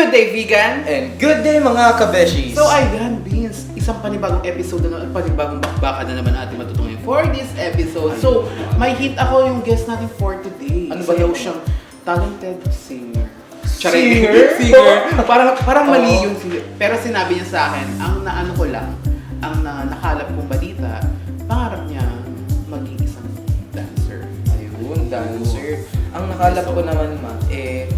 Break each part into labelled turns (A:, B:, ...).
A: Good day, vegan!
B: And good day mga kabeshis!
A: So ayan, Vince, isang panibagong episode na panibagong bakbakan na naman ating matutunguin for this episode. So, may hint ako yung guest natin for today.
B: Ano ba
A: Sayaw
B: yun?
A: siyang talented singer.
B: Singer?
A: Singer. Parang mali yun. Pero sinabi niya sa akin, ang naano ko lang, ang nakalap kong balita, pangarap niya maging isang dancer.
B: Ayun, dancer. Ang nakalap ko naman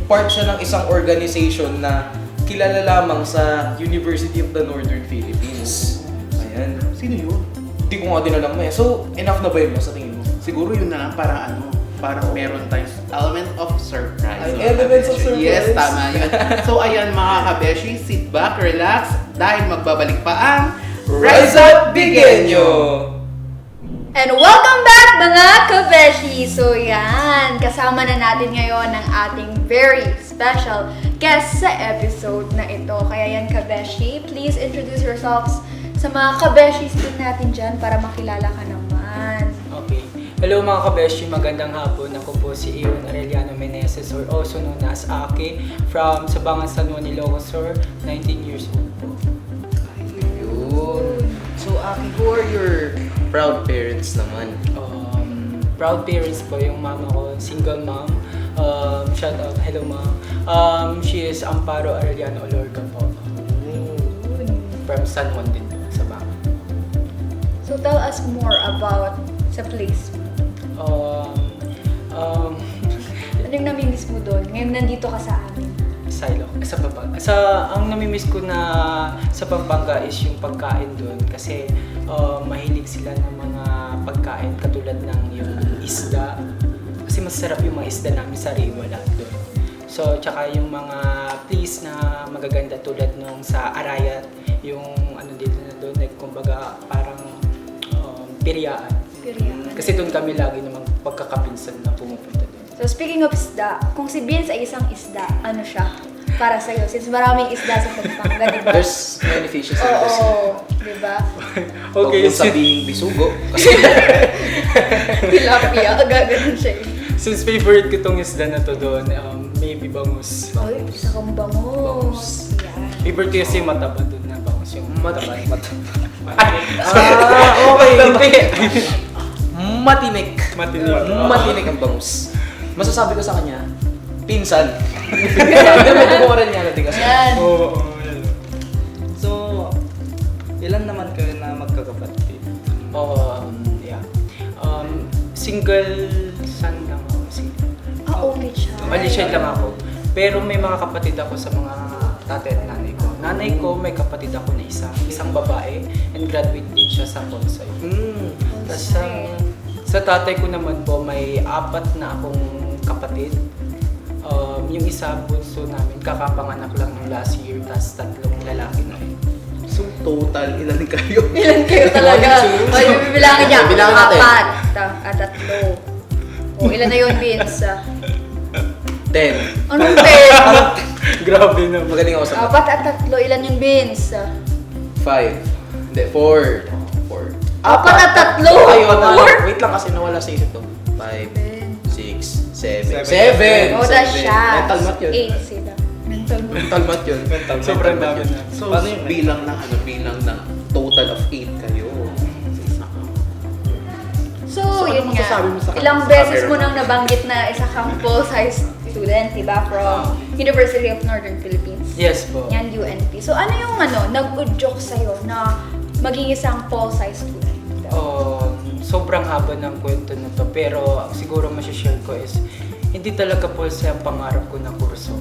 B: part siya ng isang organization na kilala lamang sa University of the Northern Philippines. Ayan.
A: Sino yun?
B: Hindi ko nga din alam So, enough na ba yun sa tingin mo?
A: Siguro yun na lang, parang meron tayong element of surprise.
B: Ay,
A: mga
B: elements of
A: kabeshi.
B: surprise.
A: Yes, tama yun. So ayan mga kabeshi, sit back, relax, dahil magbabalik pa ang
B: Rise Up Bigenyo!
C: And welcome back mga kabeshi! So yan, kasama na natin ngayon ang ating very special guest sa episode na ito. Kaya yan kabeshi, please introduce yourselves sa mga kabeshis din natin dyan para makilala ka naman.
D: Okay. Hello mga kabeshi, magandang hapon. Ako po si Ion Arellano Meneses or also known as Aki from Sabangan San Juan, Ilocos Sur, 19 years old po.
B: Ayun. So, Aki, who are your proud parents naman?
D: Proud parents po yung mama ko, single mom. Shout out, hello mom. She is Amparo Arellano Olorca po. From San Juan din po, Sabangan.
C: So tell us more about sa place. Ano yung namimiss mo doon? Ngayon nandito ka sa amin.
D: Sa Pampanga. Ang namimiss ko na sa Pampanga is yung pagkain doon kasi mahilig sila ng mga pagkain katulad ng yung isda. Kasi masarap yung mga isda namin sa Riwala doon. So, tsaka yung mga place na magaganda tulad nung sa Arayat, yung ano dito na doon, like kumbaga parang Piriaan. Kasi doon kami lagi namang pagkakapinsan na pumupunta doon.
C: So speaking of isda, kung si Vince ay isang isda, ano siya para sa'yo? Since maraming isda sa Pampanga, di ba?
B: There's many fishes in the sea.
C: Oo, di ba?
B: Okay, Huwag mong sabihing bisugo. Kasi
C: Tilapia, gaganon siya eh.
D: Since favorite ko tong isda na to doon, maybe bangus.
C: Ay, isa kang bangus. Yan.
D: Favorite ko kasi yung mataba doon na bangus. Yung mataba.
B: okay. Matinik. Matinik ang bangus. Masasabi ko sa kanya, pinsan. Medyo kumaran niya natin kasi.
C: Yan.
D: Oo.
E: So, ilan naman kayo na magkakapatid?
D: Yeah. Single son lang ako.
C: Okay siya.
D: Malisya lang ako. Pero may mga kapatid ako sa mga tatay at nanay ko. Nanay ko, may kapatid ako na isang babae, and graduate din siya sa Bonsai. Tapos sa tatay ko naman po, may 4 na akong kapatid. Yung isa bunso namin, kakapanganak lang ng last year, tapos 3 lalaki na rin.
A: So total, ilan kayo?
C: Ilan kayo talaga? Ay, bibilangin niya.
B: Bibilangin natin.
C: 4 at 3. O, ilan na yun, Vince?
B: 10.
C: Anong 10?
D: Grabe na.
B: Magaling ako sa
C: 4 at 3, ilan yung Vince?
B: 5. Hindi, 4.
C: 4 at 3?
B: Wait lang kasi nawala sa isip ko. 5, 6, 7. 7!
C: O, that's siya.
B: Mental math yun.
C: 8 sila. Mental math.
B: Mental math yun.
D: Sobrang
B: Mental
D: dami
B: math
D: na.
B: yun.
A: So
B: Paano yun?
A: bilang ng total of 8 kayo.
C: So,
A: So,
C: yun
A: ano
C: nga.
A: masasabi mo sa
C: Ilang
A: sa
C: beses
A: camera
C: mo
A: mo?
C: nang nabanggit na isa kang full-size student, diba? From University of Northern Philippines.
D: Yes po.
C: Yan, UNP. So, ano yung nag-udyok sa'yo na maging isang full-size student?
D: Sobrang haba ng kwento na to, pero siguro masishare ko is hindi talaga po siya ang pangarap ko na kurso.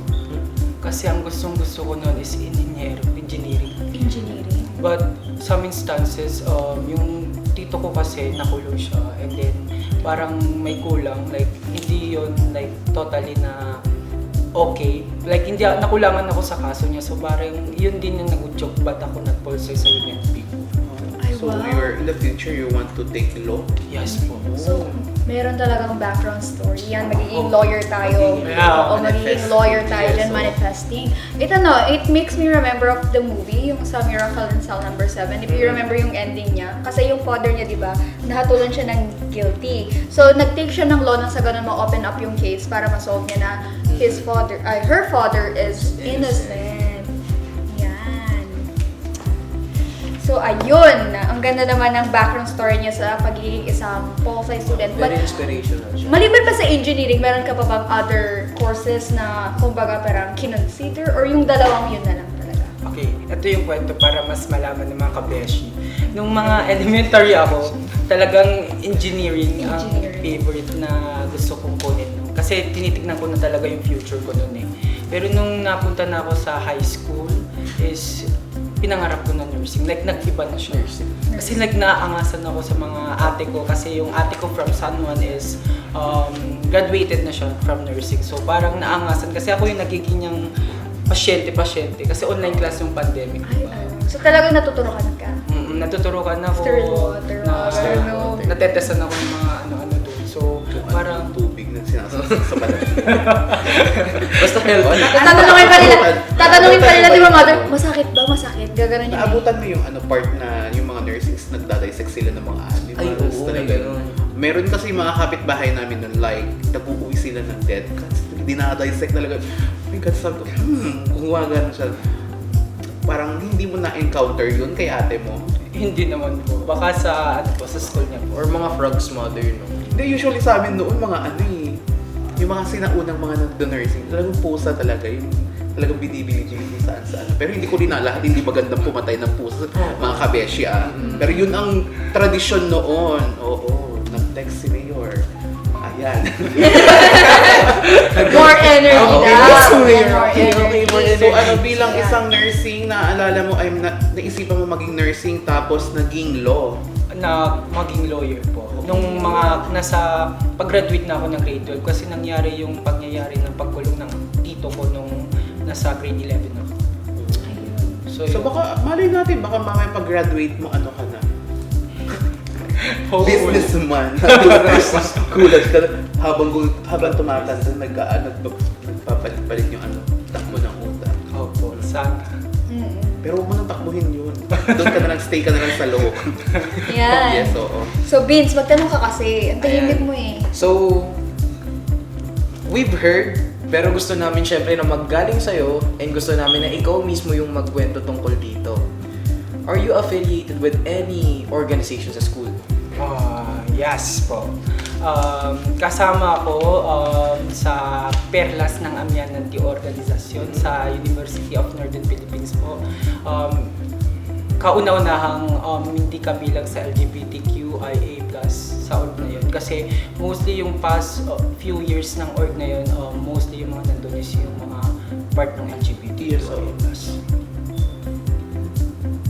D: Kasi ang gustong-gusto ko noon is engineering.
C: Engineering?
D: But some instances, yung tito ko kasi nakulong siya, and then parang may kulang, like hindi yun like totally na okay. Like hindi nakulangan ako sa kaso niya, so parang yun din yung nag-udyok ba't ako nag-pulse sa UNP.
A: So in the future, you want to take law?
D: Yes po.
C: So, meron talagang background story. Yan, magiging lawyer tayo.
D: Yeah,
C: O magiging lawyer tayo dyan, manifesting. It makes me remember of the movie, yung sa Miracle in Cell Number 7. If you remember yung ending niya, kasi yung father niya, di ba, nahatulan siya ng guilty. So, nag-take siya ng law nang sa ganun ma-open up yung case para ma-solve niya na her father is innocent. So, ayun. Ang ganda naman ng background story niya sa pagiging isang poli-sci student. But,
B: Very inspirational siya.
C: maliban pa sa engineering, meron ka pa bang other courses na kumbaga parang kinonsider or yung dalawang yun na lang talaga?
D: Okay, ito yung kwento para mas malaman ng mga kabeshi. Nung mga elementary ako, talagang engineering ang
C: Engineering.
D: favorite na gusto kong kunin. Kasi tinitignan ko na talaga yung future ko noon eh. Pero nung napunta na ako sa high school, is pinangarap ko na nursing. Like, nag-iba na siya. Kasi like, naaangasan ako sa mga ate ko. Kasi yung ate ko from San Juan is graduated na siya from nursing. So, parang naangasan. Kasi ako yung nagiging yung pasyente. Kasi online class yung pandemic.
C: Ay,
D: Diba?
C: so talagang natuturukan ka?
D: Natuturukan ako.
C: Stir water, water, no.
D: Natetesan ako ng mga ano-ano doon. So, parang
A: tubig na sinasaksak sa balat.
B: Basta healthy.
C: Tatanungin pa nila, di ba mother, masakit ba? Masakit? Gaganon yun.
A: Naabutan mo yung part na yung mga nurses nagdadissect sila ng mga animals.
B: Ay, oo, may
A: talaga.
B: ganun.
A: Meron kasi yung mga kapitbahay namin nun, like, nag-uuwi sila ng dead cats. Dinadissect talaga. Oh my God, sabi ko, kumaga na siya. Parang hindi mo na-encounter yun kay ate mo.
D: hindi naman po. Baka sa, ano po, sa school niya po.
B: Or mga frogs mother, no?
A: Hindi, usually sa amin noon, mga ano eh, yung mga sinaunang mga nag-nursing, talagang pusa talaga yung talagang binibili saan. Pero hindi ko rin na lahat, hindi magandang pumatay ng pusa, mga kabeshi ah. Pero yun ang tradisyon noon. Oo, nag-text si Mayor. Ayan.
C: More energy
A: Okay,
C: daw.
A: that's
C: More
A: weird.
C: energy.
A: So ano, bilang isang nursing, naalala mo, ay naisipan mo maging nursing tapos naging law.
D: Na maging lawyer po. Nung mga nasa pag-graduate na ako ng grade 12 kasi nangyari yung pagyayari ng pagkulong ng tito ko nung nasa grade 11 ako.
A: So baka, malay natin, baka mamaya pag-graduate mo, ano ka na? Businessman. Kulat ka na. Habang tumatanda, nagpapalit-palit yung ano, takbo ng utak.
D: Opo, sana.
A: Pero huwag mo nang takbuhin yun. Doon ka na lang, stay ka na lang sa loob.
C: Yan.
A: Yes, oo.
C: So Vince, magtanong ka kasi. Ang tahimik mo eh.
B: So, we've heard, pero gusto namin syempre na maggaling sa'yo and gusto namin na ikaw mismo yung magkwento tungkol dito. Are you affiliated with any organization sa school?
D: Yes po. Kasama ako sa Perlas ng Amiananti Organisasyon sa University of Northern Philippines po. Kauna-unahang hindi kabilang sa LGBTQIA+ sa org na yun. Kasi mostly yung past few years ng org na yun, mostly yung mga nandun is yung mga part ng LGBTQIA+.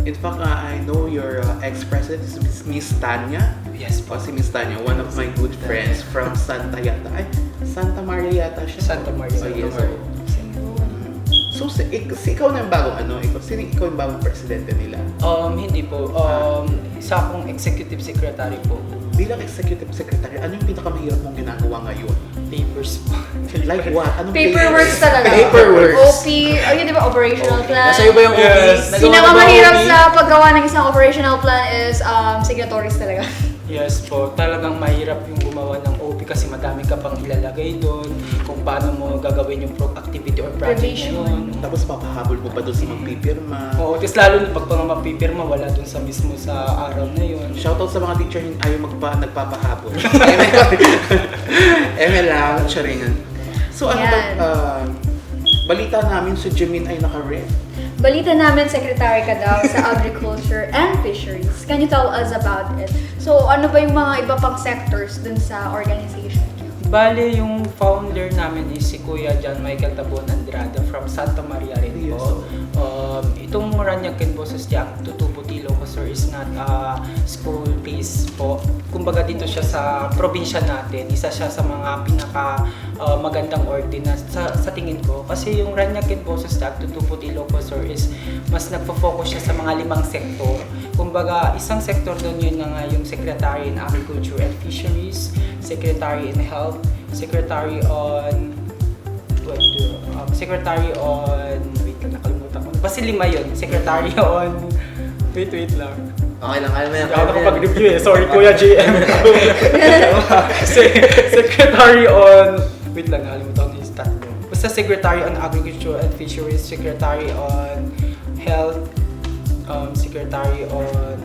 A: In fact, I know your ex-president is Miss Tanya.
D: Yes
A: O,
D: po.
A: si Miss Tanya, one of my good friends from Santa yata. Ay, Santa Maria yata siya.
D: Santa Maria.
A: Oh, yes, oo. So, si ikaw na yung bagong ano? Ikaw yung bagong presidente nila?
D: Hindi po. Isa akong executive secretary po.
A: Bilang executive secretary, ano yung pinakamahirap mong ginagawa ngayon?
D: Papers po.
A: Like what? Anong
C: Paperworks talaga.
A: Paperworks.
C: OP, ayun di ba, operational plan.
B: Nasa iyo ba yung
D: Yes.
B: OP?
C: Pinakamahirap sa paggawa ng isang operational plan is signatories talaga.
D: Yes po, talagang mahirap yung gumawa ng OP kasi madami ka pang ilalagay doon kung paano mo gagawin yung activity or project na yun.
A: Tapos papahabol mo pa doon sa magpipirma.
D: Oo, tapos lalo na pag mapipirma, wala doon sa mismo sa araw na yun.
A: Shoutout sa mga teacher yung ayaw nagpapahabol. ML lang, charingan. So ano ba,
C: Yan.
A: balita namin si Jimin ay naka-red.
C: Balita namin, secretary ka daw sa Agriculture and Fisheries. Can you tell us about it? So, ano ba yung mga iba pang sectors dun sa organization niyo?
D: Bale, yung founder namin is si Kuya John Michael Tabon Andrada from Santa Maria rin
A: Yes,
D: po. Itong Ranyaken Boses Jack Tutuputi Locosur is not a school base po. Kumbaga dito siya sa probinsya natin. Isa siya sa mga pinaka magandang ordinance sa tingin ko. Kasi yung Ranyaken Boses Jack Tutuputi Locosur is mas nagpo-focus siya sa mga 5 sektor. Kumbaga isang sektor doon yun na nga yung Secretary in Agriculture and Fisheries, Secretary in Health, Secretary on wait lang, nakalimutan ko. Basta 5 yun. Secretary on wait lang.
B: Okay lang, alam mo yan.
D: Hindi ako nakapag-review eh. Sorry, Kuya JM. Secretary on wait lang, nakalimutan ko yung tatlo. Basta Secretary on Agriculture and Fisheries, Secretary on Health, secretary on...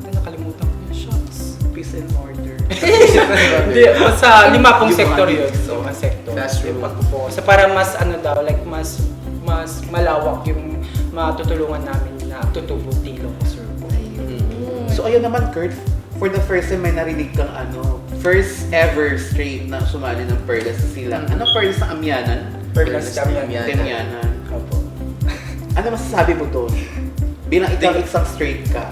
D: nakalimutan ko yung shots.
A: Peace and order.
D: Hindi, basta 5 pong sector yun.
A: Humanities,
D: So,
A: oh.
D: sector.
B: That's true.
D: Yung pagpo-focus. So, para mas like mas malawak yung matutulungan namin na tutubo tilo ko, sir.
A: So ayun naman, Kurt, for the first time may narinig kang first ever straight na sumali ng Perlas sa silang. Ano Perlas na Amyanan?
D: Perlas sa Amyanan.
A: Amyanan.
D: Opo.
A: Ano masasabi mo to? Bilang ikaw isang straight ka,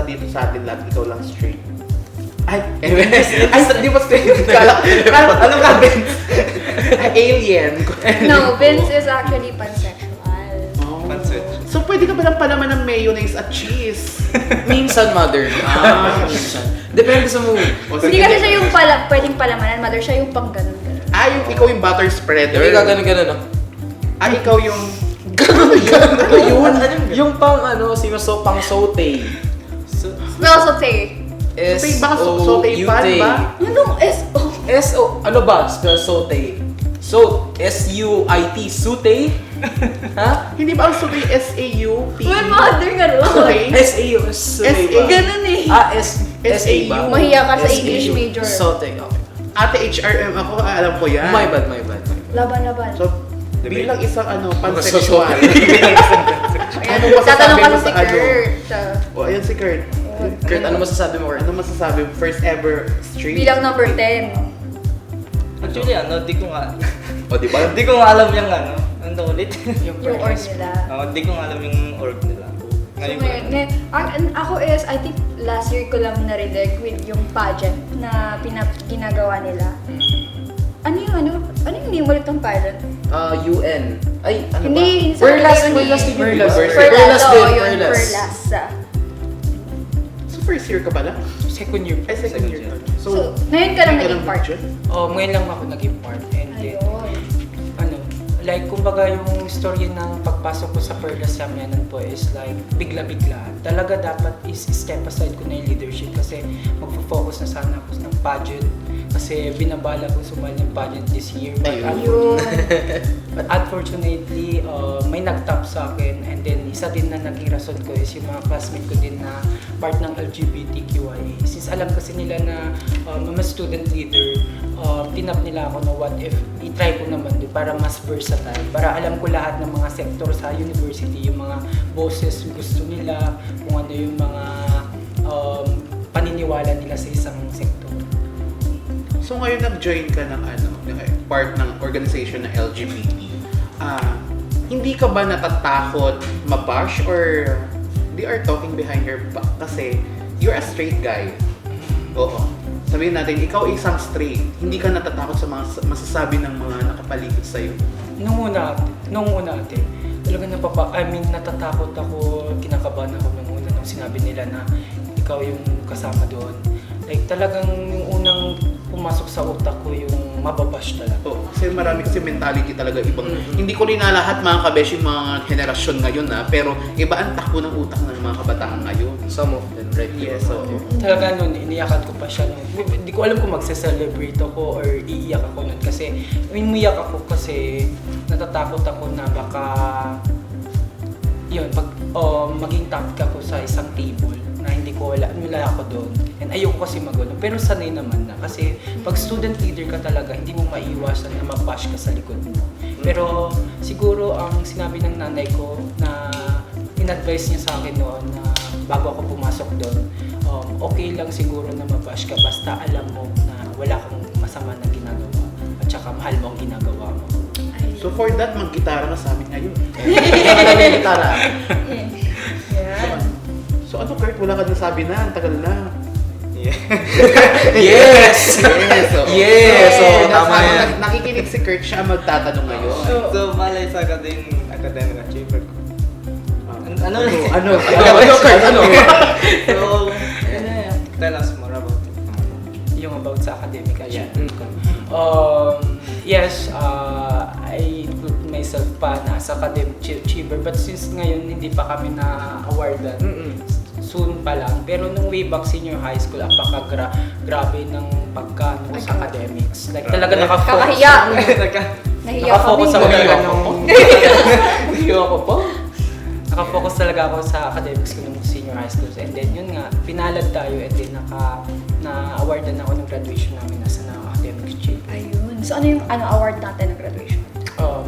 A: dito sa atin lahat, ikaw lang straight. Ay, di ba straight? Ano ka, Vince? Alien.
C: No, Vince is actually pansexual.
A: Oh.
E: Pansit.
A: So pwede ka ba lang palaman ng mayonnaise at cheese?
B: Minsan, mother. Minsan. Depende sa mood.
A: O,
C: Hindi
A: sige.
C: kasi siya yung pwedeng palamanan, mother, siya yung pang ganun.
A: Ikaw yung butter spreader.
B: Hindi ka ganun-ganun, no?
A: Ikaw yung...
B: Ano yun? Yung pang pang saute.
C: Spell saute.
A: Saute ba? Saute pan ba?
C: Anong S-O?
B: S-O, ano ba? Spell saute. So, S-U-I-T, saute? Ha?
A: Hindi ba ang saute S-A-U-T?
C: Uy, mother, gano'n.
A: Saute?
B: S-A-U, saute ba?
C: Ganun eh.
B: S-A ba?
C: Mahiya ka sa
B: S-A-U.
C: English major.
B: Saute, okay.
A: Ate HRM ako, alam ko yan.
B: My bad.
C: Laban.
A: So, bilang isang pansexual. Ano
C: Tatanong ka
A: masasabi mo
C: si
A: sa
C: Kurt.
A: O, ayun si Kurt.
B: Kurt, ano masasabi mo, Kurt?
A: Ano masasabi mo? First ever street?
C: Bilang number 10.
E: Actually, di ko nga.
A: O, di ba?
E: Di ko nga alam yung ano ulit.
C: Yung org nila.
E: Di ko nga alam yung org nila.
C: So ngayon, ako is, I think last year ko lang narinig with yung pageant na ginagawa nila. Ano yung name ulit ng pageant?
B: UN. Ay, ano
C: Hindi,
B: ba?
C: sa
B: Perlas,
C: yun
B: Perlas
C: eh.
B: din yun, di ba?
A: Perlas.
B: Perlas
C: oo,
B: din,
C: yun,
B: Perlas.
C: Perlas.
A: So, first year ka pala?
D: Second year.
A: Ay, second year.
C: So, ngayon ka lang naging part.
A: dyan?
D: Ngayon lang ako naging part. And then,
C: Ayun.
D: like, kumbaga yung story ng pagpasok ko sa Perlas sa Amyanan po is like, bigla-bigla. Talaga dapat is step aside ko na yung leadership kasi magpo-focus na sana ako ng pageant. Kasi binabala ko sumali ng pageant this year.
C: Ayun.
D: But unfortunately, may nag-top sa akin and then isa din na naging rason ko is yung mga classmate ko din na part ng LGBTQIA. Since alam kasi nila na I'm a student leader, tinap nila ako na what if i-try ko naman din para mas versatile, para alam ko lahat ng mga sector sa university, yung mga bosses gusto nila, kung ano yung mga paniniwala nila sa isang sector.
A: So, ngayon nag-join ka ng part ng organization na LGBT. Hindi ka ba natatakot mabash or they are talking behind your back kasi you're a straight guy? Oo. Sabihin natin, ikaw isang straight. Hindi ka natatakot sa mga masasabi ng mga nakapaligid sa'yo?
D: Nung una ate, talaga natatakot ako, kinakabahan ako nung una nung sinabi nila na ikaw yung kasama doon. Like talagang yung unang pumasok sa utak ko yung mababash talaga.
A: Oo. Kasi marami kasi mentality talaga ibang. Hindi ko rin na lahat mga kabesh yung mga henerasyon ngayon pero iba ang takbo ng utak ng mga kabataan ngayon.
B: Some of them, right?
A: Yes, so.
D: Talaga nun, iniyakan ko pa siya. Hindi ko alam kung magse-celebrate ako or iiyak ako nun. Kasi, umiyak ako kasi natatakot ako na baka yun, maging topic ako sa isang table na hindi ko wala ako doon. And ayoko kasi magulo. Pero sanay naman na. Kasi pag student leader ka talaga, hindi mo maiiwasan na mabash ka sa likod mo. Pero siguro ang sinabi ng nanay ko na in-advise niya sa akin noon na bago ako pumasok doon, okay lang siguro na mabash ka basta alam mo na wala kang masama na ginagawa at saka mahal mo ang ginagawa mo.
A: So for that, mag-gitara ka sa amin ngayon.
B: Yung gitara.
C: Yan.
A: So ano Kurt, wala ka nasabi na, ang tagal na.
B: Yes!
A: Yes!
B: Yes!
A: So,
B: Oo, tama yan.
A: Nakikinig si Kurt, siya ang magtatanong ngayon.
E: So, malay sa academic achiever ko. Ano?
B: Ano, Kurt? Ano?
E: So, tell us more about it.
D: Yung about sa academic achievement ko.
B: Mm.
D: Yes, I put myself pa na sa academic achiever but since ngayon hindi pa kami na-awardan, soon pa lang. Pero nung way back senior high school, grabe ng pagkano sa academics. Like talaga nakafocus.
C: Kakahiya. Nahiya
D: Nakafocus
C: kami.
D: ako talaga nung... Nahiya ako po. Nakafocus talaga talaga ako sa academics ko nung senior high school. And then yun nga, pinalad tayo and then na-awardan ako ng graduation namin as an academic achiever.
C: Ayun. So ano yung award natin ng graduation?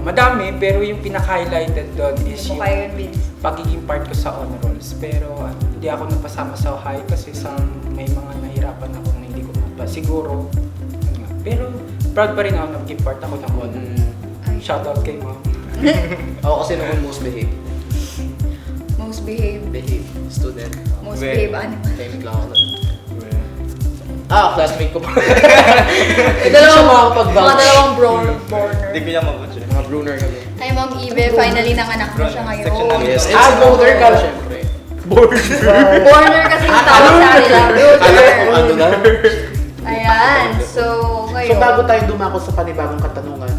D: Madami, pero yung pinaka-highlighted doon is
C: Mo
D: yung
C: kayo yun, Vince?
D: pagiging part ko sa honor rolls. Pero hindi ako napasama sa high kasi may mga nahirapan ako na hindi ko mapa. Siguro, yun nga. Pero proud pa rin ako na maging part ako ng honor. Shoutout kay mom.
B: Ako kasi noon most behave.
C: Most behave.
B: Behave. Student.
C: Most
E: Well,
C: behave animal.
B: Tahimik lang ako nun. Classmate ko pa.
C: May
B: Hindi siya
C: dalawang,
B: makakapag-vouch.
C: mga dalawang borner.
E: Hindi ko niya mabot siya.
B: Mga Bruner kami.
C: Hi, Ma'am Ive. Finally, nanganak na siya ngayon.
E: Section namin.
B: Yes.
E: Ah,
B: Border ka, syempre.
C: Borner kasi yung tawag sa kanila.
A: Alam ko ano na.
C: Ayan. So, ngayon.
A: So bago tayo dumako sa panibagong katanungan,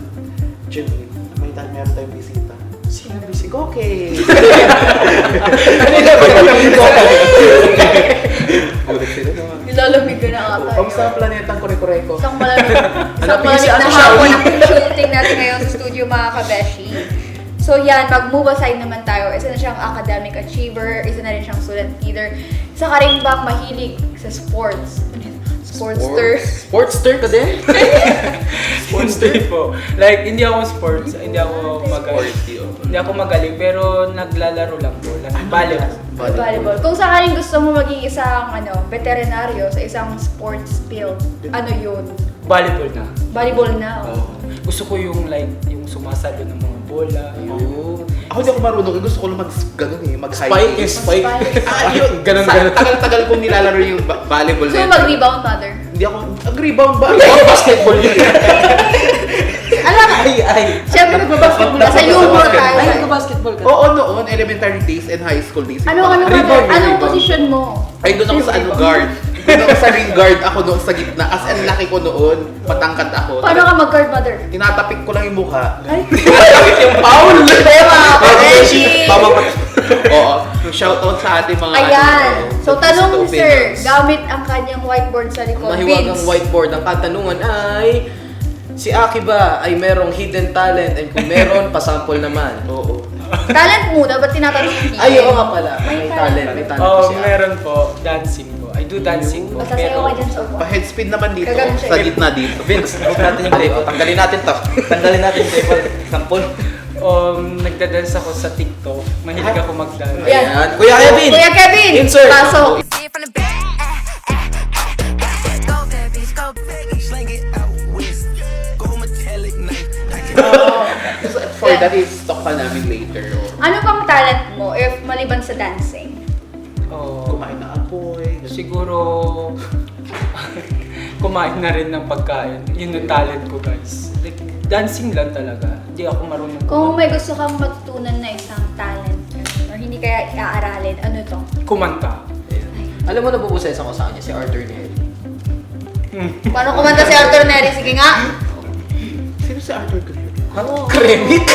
A: Jimmy, meron tayong bisita.
B: Sino busy?
A: Okay. Ulit sila naman.
C: Nilalamig ka na ata.
A: Kamusta ang planetang kore-koreko?
C: Isang malamig
B: busy
C: na
B: ata
C: hapon
B: siya.
C: ang shooting natin ngayon sa studio, mga kabeshi. So yan, mag-move aside naman tayo. Isa na siyang academic achiever, isa na rin siyang student leader. Isa ka rin ba mahilig sa sports? Sportster?
B: Sportster ka din?
D: Sportster po. Like, hindi ako sports, hindi ako magaling. Hindi ako magaling, pero naglalaro lang po. Volleyball.
C: Volleyball. Kung sakaling gusto mo maging isang veterinaryo sa isang sports field, ano yun?
D: Volleyball na.
C: Volleyball na.
D: Gusto ko yung yung sumasalo ng mga bola.
A: Ako hindi ako marunong. Gusto ko lang mag-high
B: Spike
A: kick.
B: is spike.
A: Yun.
B: Ganun.
A: Tagal-tagal kong nilalaro yung volleyball
C: So,
A: na yun.
C: mag-rebound, mother.
A: Hindi ako, rebound ba?
B: Basketball yun.
C: Alam ka,
B: Ay.
C: siyempre nagbabasketball ka. Sa humor tayo.
B: Ay, nagbabasketball ka.
A: Oo, noon, elementary days and high school days.
C: Anong
A: Rebound.
C: position mo?
A: Ay, doon ako sa guard. Doon ako sa ring guard. Ako doon sa gitna. As in, laki ko noon. Matangkad ako.
C: Paano ka mag-guard, mother?
A: Tinatapik ko lang yung mukha.
C: Ay,
A: yung foul!
C: tema, kabeshi!
A: Oo. Shoutout sa ating mga
C: Ayan. So, tanong
A: sa
C: sir,
A: opinions.
C: gamit ang kanyang whiteboard sa likod.
B: Mahiwagang
C: Vince.
B: whiteboard. Ang katanungan ay, si Aki ba ay merong hidden talent? And kung meron, pasample naman.
A: Oo.
C: Talent muna, ba't tinatanong yung
B: Ay, oo nga pala. May talent. May talent po si Aki.
D: Meron po, dancing po. I do dancing po.
C: Masasayaw ka dyan sa upuan.
A: Pa-headspin naman dito.
C: Kaganon siya.
A: Sa gitna dito.
E: Vince, huwag natin yung table.
B: Tanggalin natin to.
E: Tanggalin natin yung table. Sample.
D: Nagda-dance ako sa TikTok. Mahilig ako mag-dance.
C: Yan.
B: Ayan. Kuya Kevin!
C: Kuya Kevin!
B: Insert.
C: Pasok!
F: See it from the back. Go that bitch, go baby, sling it out west. Go metallic knife.
A: For that is talk pa namin later.
C: Ano pang talent mo if maliban sa dancing?
A: Kumain na apoy.
D: Siguro, kumain na rin ng pagkain. Yun yung talent ko, guys. Like, dancing lang talaga. Hindi ako marunong
C: Kung may gusto kang matutunan na isang talent or hindi kaya iaaralin, ano to?
D: kumanta.
B: Alam mo, nabubusesan ko sa kanya, si Arthur Neri.
C: Paano kumanta si Arthur Neri? Sige nga!
A: Sino si Arthur Green?
B: Kremik?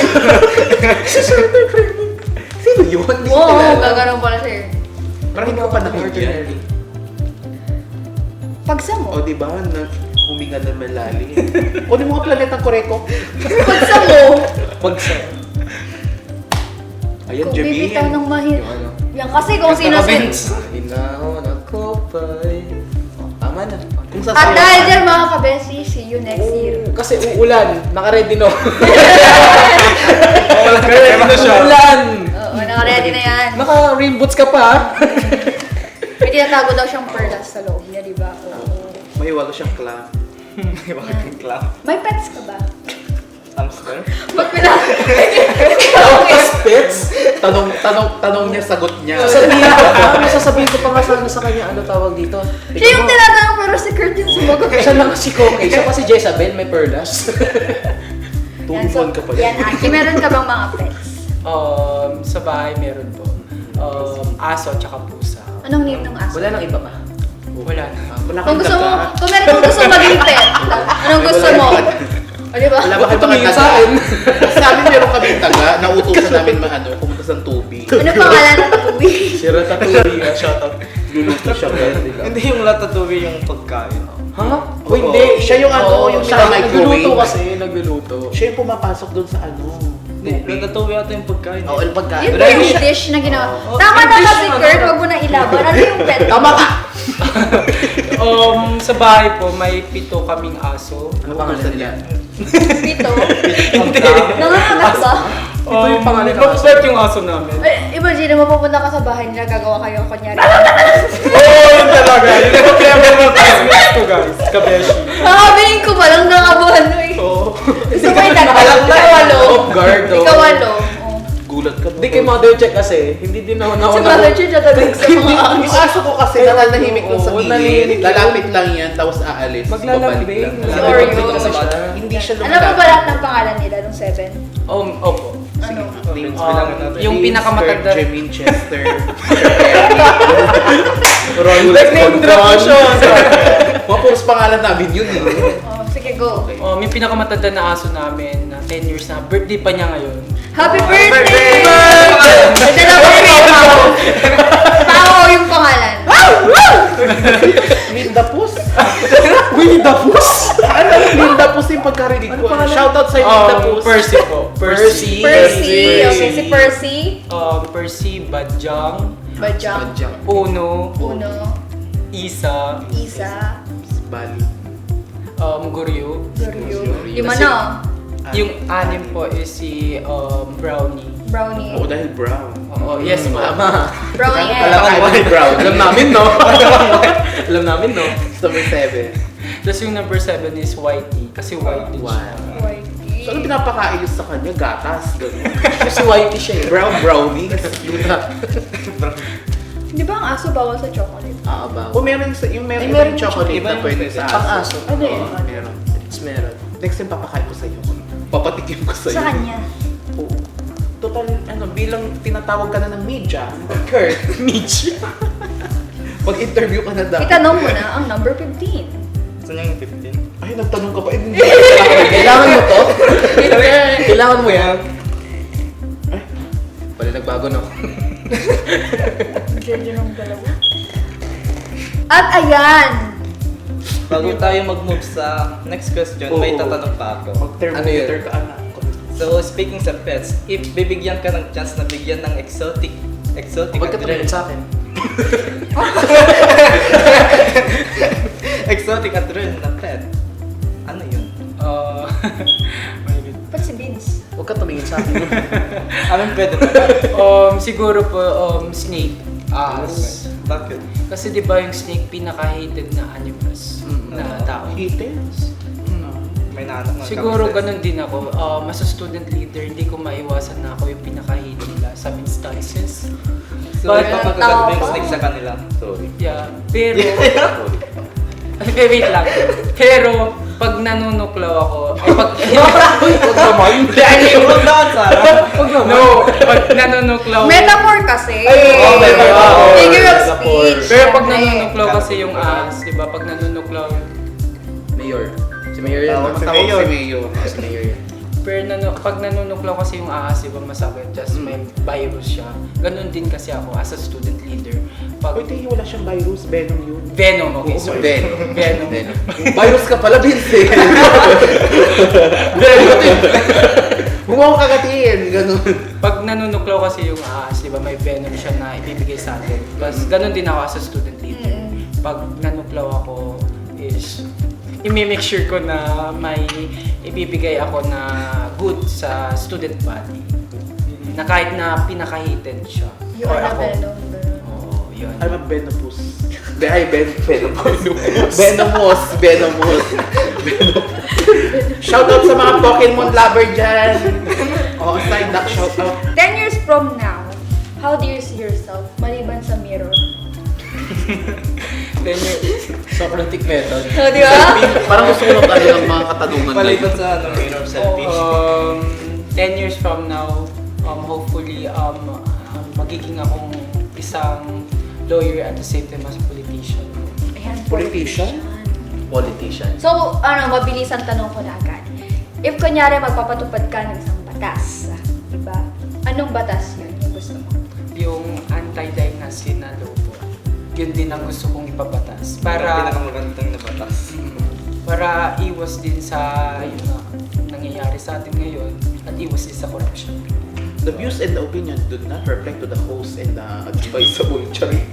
A: Sino yun? Hindi ko
C: Oo,
A: kilala.
C: gagano'n pala siya.
A: Parang hindi ko pa
B: Arthur
A: nakikita.
B: Neri.
C: Pagsa mo.
A: O diba, huminga na malalim. O di mga planetang koreko.
C: Pagsa mo.
B: Pagsa.
A: Ayan,
C: Kung
A: Jimmy.
C: bibitaw ng mahirap.
B: Yung ano?
C: Yan kasi kung sino si...
B: Hinahon ako pa'y... Tama na.
A: Kung
C: At
A: sasayaw
C: dahil
A: ka.
C: dyan mga kabesi, see you next year.
B: Kasi uulan. Naka-ready no.
D: Naka-ready na siya.
B: Uulan.
C: Oo, naka-ready na yan.
B: Naka-rain boots ka pa.
C: May tinatago daw siyang perlas sa loob niya, di ba? Oo.
A: Mahiwago siyang clown.
E: Bakit clown?
C: May pets ka ba?
E: Hamster?
C: Ba't
B: Spits.
A: Tanong niya, sagot niya.
B: Sasabihin ko pa nga sana sa kanya, ano tawag dito?
C: Siya yung tinatanong pero si Kurt yung sumagot.
B: Siya lang si Koke. Siya kasi Jezabel, may perlas.
C: Yan, so,
A: Tubuan ka pa
C: yan, Aki, meron ka bang mga pets?
D: Sa bahay meron po. Aso at saka pusa.
C: Anong name ng aso?
B: Wala nang iba pa.
D: Wala na.
A: Wala
C: Kung
A: kang
C: gusto mo,
A: daga.
C: kung meron kang gusto maging pet, anong gusto mo? O, di ba?
A: Wala ba kayo
B: Tumingin
A: mga
B: sa akin.
A: Sa amin meron kami taga, nautusan namin pumunta sa tubig.
C: Ano pangalan ng tubig?
B: Si Ratatouille nga, shoutout.
A: Luluto siya guys.
E: Hindi yung ratatouille yung pagkain.
B: Ha?
A: O hindi, siya yung ano, yung
B: siya
A: naka-microwave.
B: nagluluto kasi, nagluluto.
A: Siya yung pumapasok doon sa ano.
E: Natutuwa yata yung pagkain.
A: Oo, yung pagkain.
C: Yung French dish na ginawa.
E: Oo.
C: Tama na
E: French
C: kasi,
E: dish
C: Kurt,
E: naman.
C: wag mo na ilaban. Ano yung pet?
A: Tama ka!
D: Sa bahay po, may 7 kaming aso.
A: Ano pangalan nila?
C: Pito.
D: Hindi.
C: Nanganganak ba?
A: Ito yung pangalan ng aso.
D: Mababait yung aso namin.
C: Eh, imagine mo, pupunta ka sa bahay nila, gagawa kayo kunyari.
D: Oo, yun talaga. Yun yung problema ng mga classmates ko, guys. Kabeshi.
C: Nakabiling ko pa lang nangabuhan mo eh.
D: Oo.
C: So, may tatlo. Ikaw walo.
A: Off guard, oh.
C: Ikaw walo. Oh.
A: Gulat ka.
B: Hindi kay mother check kasi, hindi din ako
C: Si Mother Church natagag sa mga
A: Yung aso ko kasi nananahimik lang sa
B: Oo,
A: gilid.
B: nanahimik lang.
A: Lalapit lang yan, tapos aalis.
B: Maglalambing.
A: babalik lang.
C: Si Oreo.
A: Hindi siya
C: Alam mo ba lahat ng pangalan nila nung 7?
B: Opo.
C: Ano?
A: Names
D: Um,
A: bilangan natin.
D: yung
A: James,
D: pinakamatanda-
A: Kurt, Jermaine, Chester,
B: Nag-name drop ko siya.
A: Mga puros pangalan namin yun eh.
C: Oh, sige, go.
D: Yung pinakamatanda na aso namin, na 10 years na, birthday pa niya ngayon.
C: Happy birthday! May dalawa rin Pao. Pao yung pangalan.
A: Linda Pus?
B: Winnie the Pooh?
A: Ano? Linda Pus yung pagkarinig ko. Shoutout sa Linda Pus.
D: Percy po.
B: Percy.
C: Percy. Okay, si Percy.
D: Percy, Badjang,
C: Bajang.
D: Uno,
C: Uno.
D: Isa,
C: Isa.
A: Bali.
D: Guryo.
C: Guryo. Yung ano?
D: Yung anim po is si Brownie.
C: Brownie.
A: Oo, dahil brown.
D: Oo, yes po.
B: Tama.
C: Brownie
A: Kailangan mo
C: egg.
A: brown.
B: Alam namin, no? Alam namin, no?
A: Number 7.
D: Tapos yung number 7 is Whitey. Kasi Whitey siya.
C: Whitey.
A: So, ano pinapakain nyo sa kanya? Gatas, gano'n.
B: Kasi whitey siya eh.
A: Brown brownie.
C: Di ba ang aso bawal sa chocolate?
A: O meron yung meron,
B: Ay, meron
A: yung chocolate
E: iba
A: na
E: yung
A: pwede
E: pwede.
A: sa
B: Pang
A: aso.
B: aso.
C: Ano yun?
A: Oo, meron.
B: It's meron.
A: Next time papakain ko sa'yo. Papatikim ko sa'yo.
C: Sa kanya.
A: Oo. Total, bilang tinatawag ka na ng media, Kurt, media. Pag-interview ka na daw.
C: Itanong mo na ang number 15.
E: Saan yung 15?
A: Ay, nagtanong ka pa. Eh, hindi.
B: Kailangan mo to? Kailangan mo yan?
A: Ay.
B: Pali nagbago na ako.
C: Diyan yun ang dalawa. At ayan.
E: Bago tayo mag-move sa next question, may
A: Oo.
E: tatanong pa ako.
A: Mag-thermometer ka, anak.
E: So, speaking sa pets, if bibigyan ka ng chance na bigyan ng exotic
B: Huwag ka tumingin sa akin.
E: exotic adrenaline na pet, ano yun?
C: Ba't si Vince?
B: Huwag ka tumingin sa akin.
E: Anong pwede ba?
D: Siguro po snake. Ahas.
E: Bakit?
D: Kasi di ba yung snake pinaka-hated na animals na tao.
A: Heated?
E: May naanak na
D: Siguro
E: kami sa-
D: ganun din ako. As a student leader, hindi ko maiwasan na ako yung pinaka-hated nila sa instances.
E: So,
D: But-
E: ipapagagat mo yung
C: Tao pa.
E: snake sa kanila.
A: Sorry.
D: Yeah, pero... wait lang. Pero, pag nanunuklaw ako, pag...
B: Huwag naman.
E: Huwag naman, Sarah.
D: no, pag nanunuklaw...
C: Metaphor kasi.
E: Oh, metaphor.
C: Figure of
B: Metaphor.
C: speech.
D: Pero pag
C: Siyempre.
D: nanunuklaw kasi yung ahas, di ba? Pag nanunuklaw,
B: Mayor. Si Mayor yan.
E: Tawag
B: no?
E: si
A: Tawag
E: Mayor.
A: si Mayor.
B: Si Mayor yan.
D: pero pag nanunuklaw kasi yung ahas, di ba masakit? Just may virus siya. Ganun din kasi ako as a student leader. Pag
A: Uy, Tihi, wala siyang virus. Venom yun.
D: Venom, okay,
A: Oo,
D: sorry.
A: Venom.
D: Venom.
A: Virus ka pala, Vincent. Venom. Huwag mo akong kagatiin. Ganun.
D: Pag nanunuklaw kasi yung ahas, di ba may venom siya na ibibigay sa atin. Plus, ganun din ako as a student leader. Pag nanuklaw ako is i-make sure ko na may ibibigay ako na good sa student body. Na kahit na pinaka-hated siya.
C: Yung
D: Or
C: ano,
D: ako.
C: Venom.
D: Oo, yun.
A: I'm a Venopus. Ay, Venomous. Venomous. Venomous. Shoutout sa mga Pokemon lover dyan. Oh, side duck shoutout.
C: 10 years from now, how do you see yourself maliban sa mirror?
D: Then
B: Socratic method.
C: So, di ba?
A: Parang gusto ko lang ng mga katanungan na
E: Maliban
A: yun.
E: sa mirror selfish.
D: 10 years from now, hopefully, magiging akong isang lawyer at the same time as politician.
C: Ayan,
A: Politician?
B: Politician.
C: So, mabilis ang tanong ko na agad. If kunyari magpapatupad ka ng isang batas, diba? Anong batas yun yung gusto mo?
D: Yung anti-dynasty na law po. Yun din ang gusto kong ipabatas.
E: Para
D: Para
E: pinakamagandang na batas.
D: para iwas din sa yung nangyayari nangyayari sa atin ngayon at iwas din sa corruption.
A: The views and the opinion do not reflect to the host and advisable. Charing.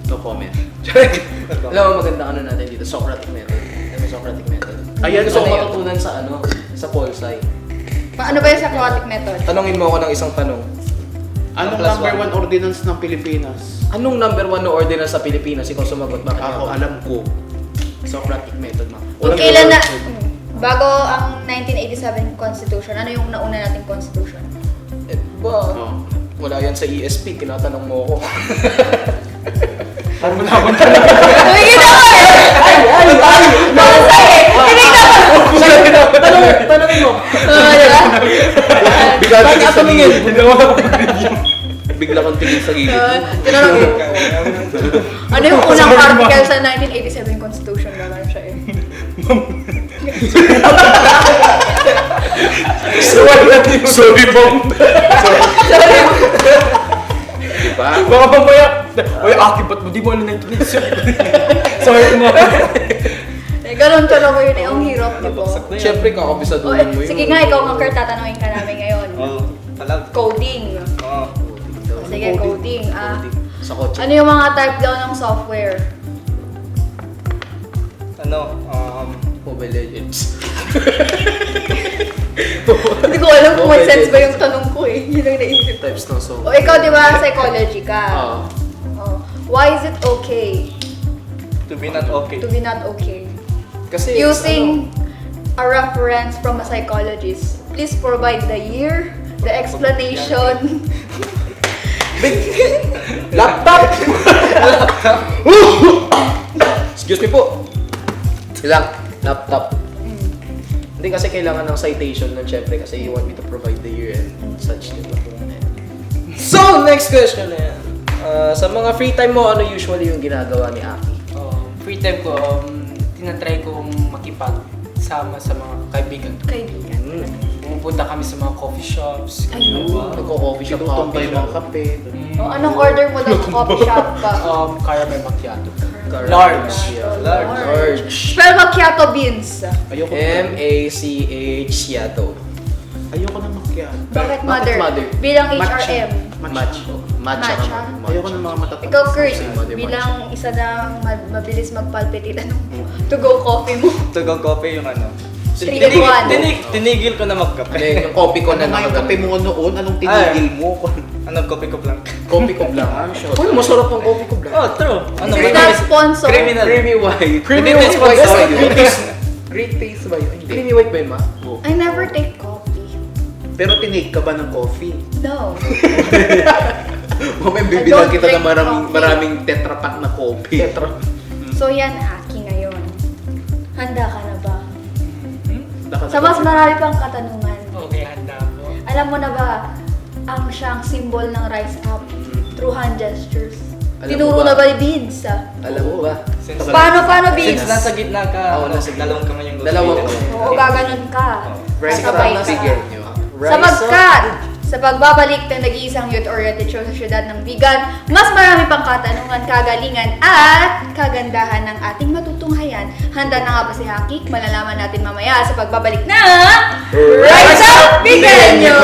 A: No comment. Charing.
B: Alam mo, maganda ano natin dito, Socratic method. May Socratic method.
A: Ayan,
B: gusto ko
A: okay.
B: matutunan sa sa Polsci.
C: Paano ba yung aquatic method?
B: Tanungin mo ako ng isang tanong.
A: Anong
B: Plus
A: number
B: one.
A: 1 ordinance ng Pilipinas?
B: Anong number 1 na ordinance sa Pilipinas? Ikaw sumagot, bakit
A: Ako,
B: nga ba?
A: alam ko.
B: Socratic method, ma.
C: Kung kailan na... Bago ang 1987 Constitution, ano yung nauna nating Constitution?
B: Eh, ba?
A: Oh.
B: Wala yan sa ESP, tinatanong mo ako.
C: Tumingin ako eh!
B: Tanongin mo.
A: Bigla
B: Bakit ka tumingin?
A: Bigla kang tingin sa gilid.
C: Tinanong ko. Ano yung unang article sa 1987 Constitution? Gano'n siya eh.
A: Sorry, Bong. Diba?
D: Baka mamaya, oy, Aki, ba't mo di mo ano naintindihan? Sorry mo.
C: Eh, ganun talaga yun eh. Ang hirap, di ba?
B: Siyempre,
C: Oh,
B: kakabisaduhin mo yun.
C: sige nga, ikaw nga, Kurt, tatanungin ka namin ngayon.
E: Oo, talag.
C: Coding.
E: Oo.
C: Sige, coding.
B: Sa kotse.
C: Ano yung mga type daw ng software?
E: Ano,
B: Mobile Legends.
C: Hindi ko alam kung may sense ba yung tanong ko eh. Yun ang naisip ko.
B: Types ng so.
C: O ikaw, di ba, psychology ka?
B: Oo.
C: Oh. Why is it okay
E: to be not okay.
C: to be not okay?
B: Kasi,
C: Using a reference from a psychologist, please provide the year, the explanation.
B: laptop! Excuse me po. Ilang? Laptop. Hindi kasi kailangan ng citation nun, syempre, kasi you want me to provide the year and such, diba? So, next question na yan. Sa mga free time mo, ano usually yung ginagawa ni Aki?
D: Free time ko, tinatry kong makipagsama sa mga kaibigan ko.
C: Kaibigan.
D: Pumupunta kami sa mga coffee shops.
C: Ayun.
B: Nagko-coffee shop,
A: Tutumpay
B: coffee
A: mga
B: shop.
A: kape.
C: O, anong order mo daw sa coffee shop ka?
D: Caramel macchiato.
B: Large.
D: Large.
B: Large.
C: Spell macchiato beans.
A: Ayoko
B: M-A-C-H Yato.
A: Ayoko na macchiato.
C: Bakit
B: Bakit
C: mother?
B: mother?
C: Bilang
A: Matcha.
C: HRM.
B: Matcha. Matcha.
C: Matcha.
A: Ayoko ng mga matatapos.
C: Ikaw, Kurt,
B: Same mother,
C: bilang isa na mabilis magpalpitate, anong to-go coffee mo?
E: To go coffee yung ano.
C: 3 in 1.
E: Tinigil ko na magkape.
B: Hindi, yung coffee ko
A: Ano
B: na
A: nga yung kape mo noon? Anong tinigil mo?
E: Anong coffee ko lang?
B: Coffee ko lang. Uy, masarap ang coffee ko lang.
E: Oh, true. Ano,
C: Is that sponsor?
E: Criminal.
A: Creamy white.
B: Creamy
E: Hindi,
B: white.
E: sponsor
B: Yes,
E: yun.
B: great taste.
A: Great taste ba yun? Hindi.
B: Creamy white ba yun, ma?
C: I never take coffee.
A: Pero tinake ka ba ng coffee?
C: No.
A: Mamaya
C: I
A: bibilang
C: don't
A: kita ng
C: drink coffee.
A: maraming tetra pack na coffee.
B: Tetra.
C: So yan, Aki ngayon. Handa ka na ba?
A: Naka-
C: Sa mas marami pang katanungan,
D: Okay, handa po.
C: alam mo na ba ang siyang symbol ng Rise Up through hand gestures?
B: Alam
C: Tinuro
B: mo ba?
C: na ba ni Beans?
B: Alam mo ba?
C: Paano Beans?
E: Since nasa gitna ka,
B: Oo, nasa gitna.
E: dalawang kamay yung
B: Dalawang
E: gagamitin.
C: Oo, gaganon ka.
A: Rise
C: Sasabay
A: up
C: ka.
A: figure nyo.
C: Sapagkat sa pagbabalik ng nag-iisang youth-oriented show sa syudad ng Vigan, mas marami pang katanungan, kagalingan at kagandahan ng ating matutunghayan. Handa na nga ba si Haki? Malalaman natin mamaya sa pagbabalik na Rise Up Viganyo!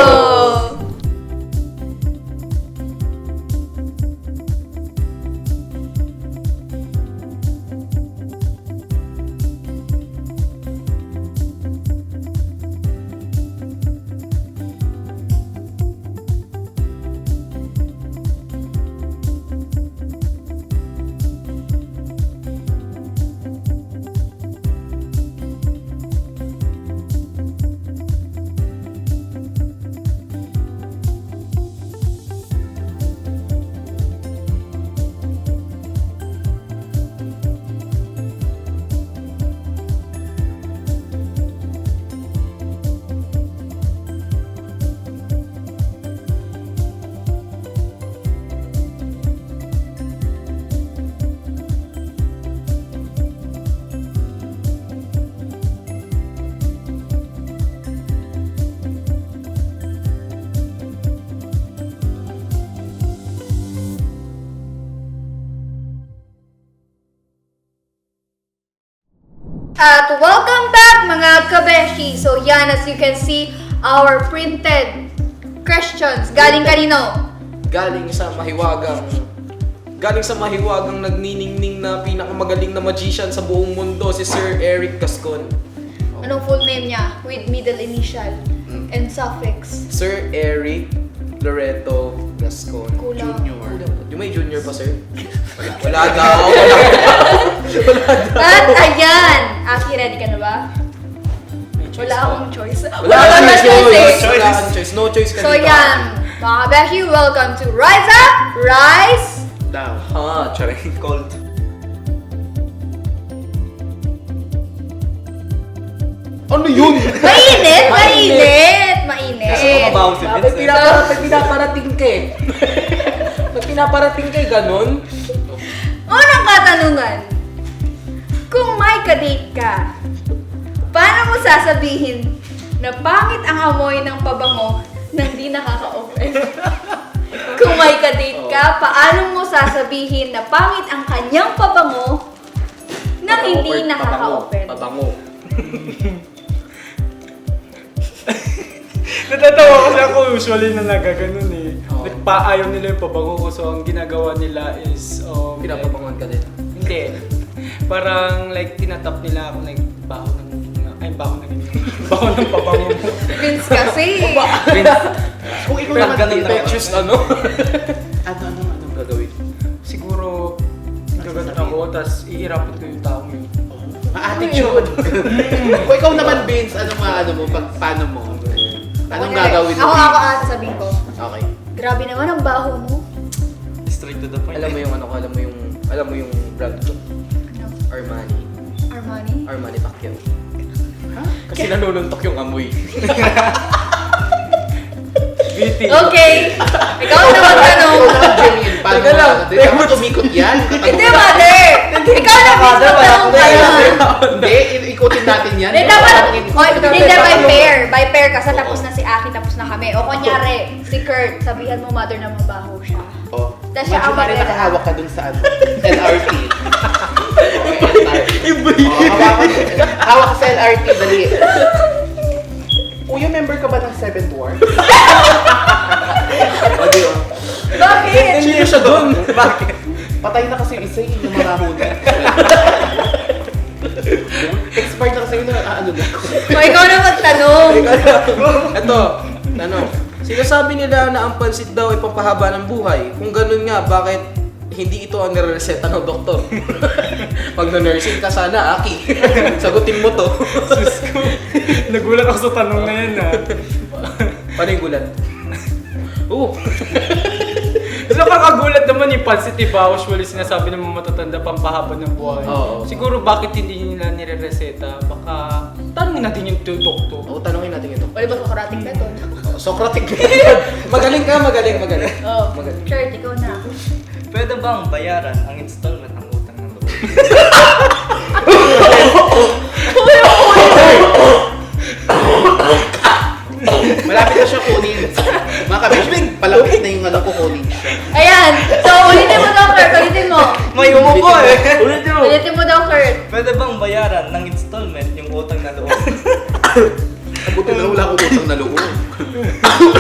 C: At welcome back mga kabeshi! So yan, as you can see, our printed questions. Galing kanino?
B: Galing sa mahiwagang nagniningning na pinakamagaling na magician sa buong mundo, si Sir Eric Gascon.
C: Anong full name niya? With middle initial and suffix.
B: Sir Eric Loreto Gascon.
C: Kulang.
A: Junior.
B: Yung may junior pa, sir? Wala daw.
C: At ayan! Aki, ready ka na ba? Wala akong choice.
B: Wala kang choice.
C: eh.
B: Wala kang choice. No choice ka
C: So
B: dito.
C: yan, mga kabeshi, welcome to Rise Up, Rise!
A: Daw.
B: Ha, charing.
E: Cold.
B: Ano yun?
C: Mainit! Mainit! Mainit!
E: Kasi mababaw si
B: Sabi,
E: Vince.
B: pinaparating ka eh. Pag pinaparating ka eh, ganun.
C: Unang katanungan, kung may kadate ka, paano mo sasabihin na pangit ang amoy ng pabango nang di nakaka-open? Kung may kadate ka, paano mo sasabihin na pangit ang kanyang pabango nang hindi nakaka-open?
B: Pabango.
D: Natatawa kasi ako usually na nagaganon eh. Nagpaayaw nila yung pabango ko, so ang ginagawa nila is...
B: Pinapabangon ka din.
D: Hindi. Parang like tinatap nila ako like baho ng baho ng pabango mo.
C: Vince kasi.
A: Kung ikaw
B: Pero
A: naman
B: ganun
A: dito,
B: infectious ano?
A: anong gagawin?
D: Siguro gagawin ako, tapos iirapin ko yung taong yun.
A: Attitude. Kung ikaw naman, Vince, paano mo? Anong gagawin mo?
C: Ako sasabihin ko.
B: Okay.
C: Grabe naman ang baho mo.
E: Straight to the point.
B: Alam mo yung brand ko.
C: Ano?
B: Armani.
C: Armani?
B: Pacquiao. Kasi nanununtok yung amoy.
D: BT.
C: Okay. Ikaw na magtanong.
A: Paano
B: Teka lang.
A: Dapat tumikot yan.
C: Hindi, mother! Ikaw na mismo tanong tayo.
A: Hindi, ikutin natin yan.
C: Hindi, dapat, hindi by pair. By pair kasi tapos na si Aki, tapos na kami. O kunyari, si Kurt, sabihan mo mother na mabaho siya.
A: Oh.
C: Tapos siya ang
A: Imagine
C: magdala.
A: nakahawak ka dun sa LRT. Hawak ka sa LRT, dali. Kuya, member ka ba ng 7th Ward?
C: Bakit?
B: Hindi siya doon. Bakit?
A: Patay na kasi yung isa yung mga huli. Expired na kasi yun na ano na.
C: O ikaw na magtanong.
B: Ito, sinasabi nila na ang pansit daw ay pampahaba ng buhay. Kung ganun nga, bakit hindi ito ang nireseta ng doktor? Pag na-nursing ka sana, Aki. Sagutin mo to.
D: Nagulat ako sa tanong na yan
B: Paano yung gulat?
D: Kasi nakakagulat naman yung pansit, diba? Usually sinasabi ng mga matatanda pampahaba ng buhay.
B: Oo.
D: Siguro bakit hindi nila nire-reseta? Baka tanongin natin yung doktor.
B: O, tanongin natin ito.
C: Wala ba Socratic method?
B: Socratic. Magaling ka, magaling.
C: Oh,
B: Magaling.
C: Kurt, ikaw na.
E: Pwede bang bayaran ang installment ng utang ng loob?
A: Malapit na siya kunin. Mga kabishbing, palapit na yung kukunin siya.
C: Ayan. So, ulitin mo daw, Kurt. Ulitin mo.
E: May umupo eh!
C: Ulitin mo daw, Kurt.
E: Pwede bang bayaran ng installment yung utang na loob?
A: Buti na wala akong utang na loob.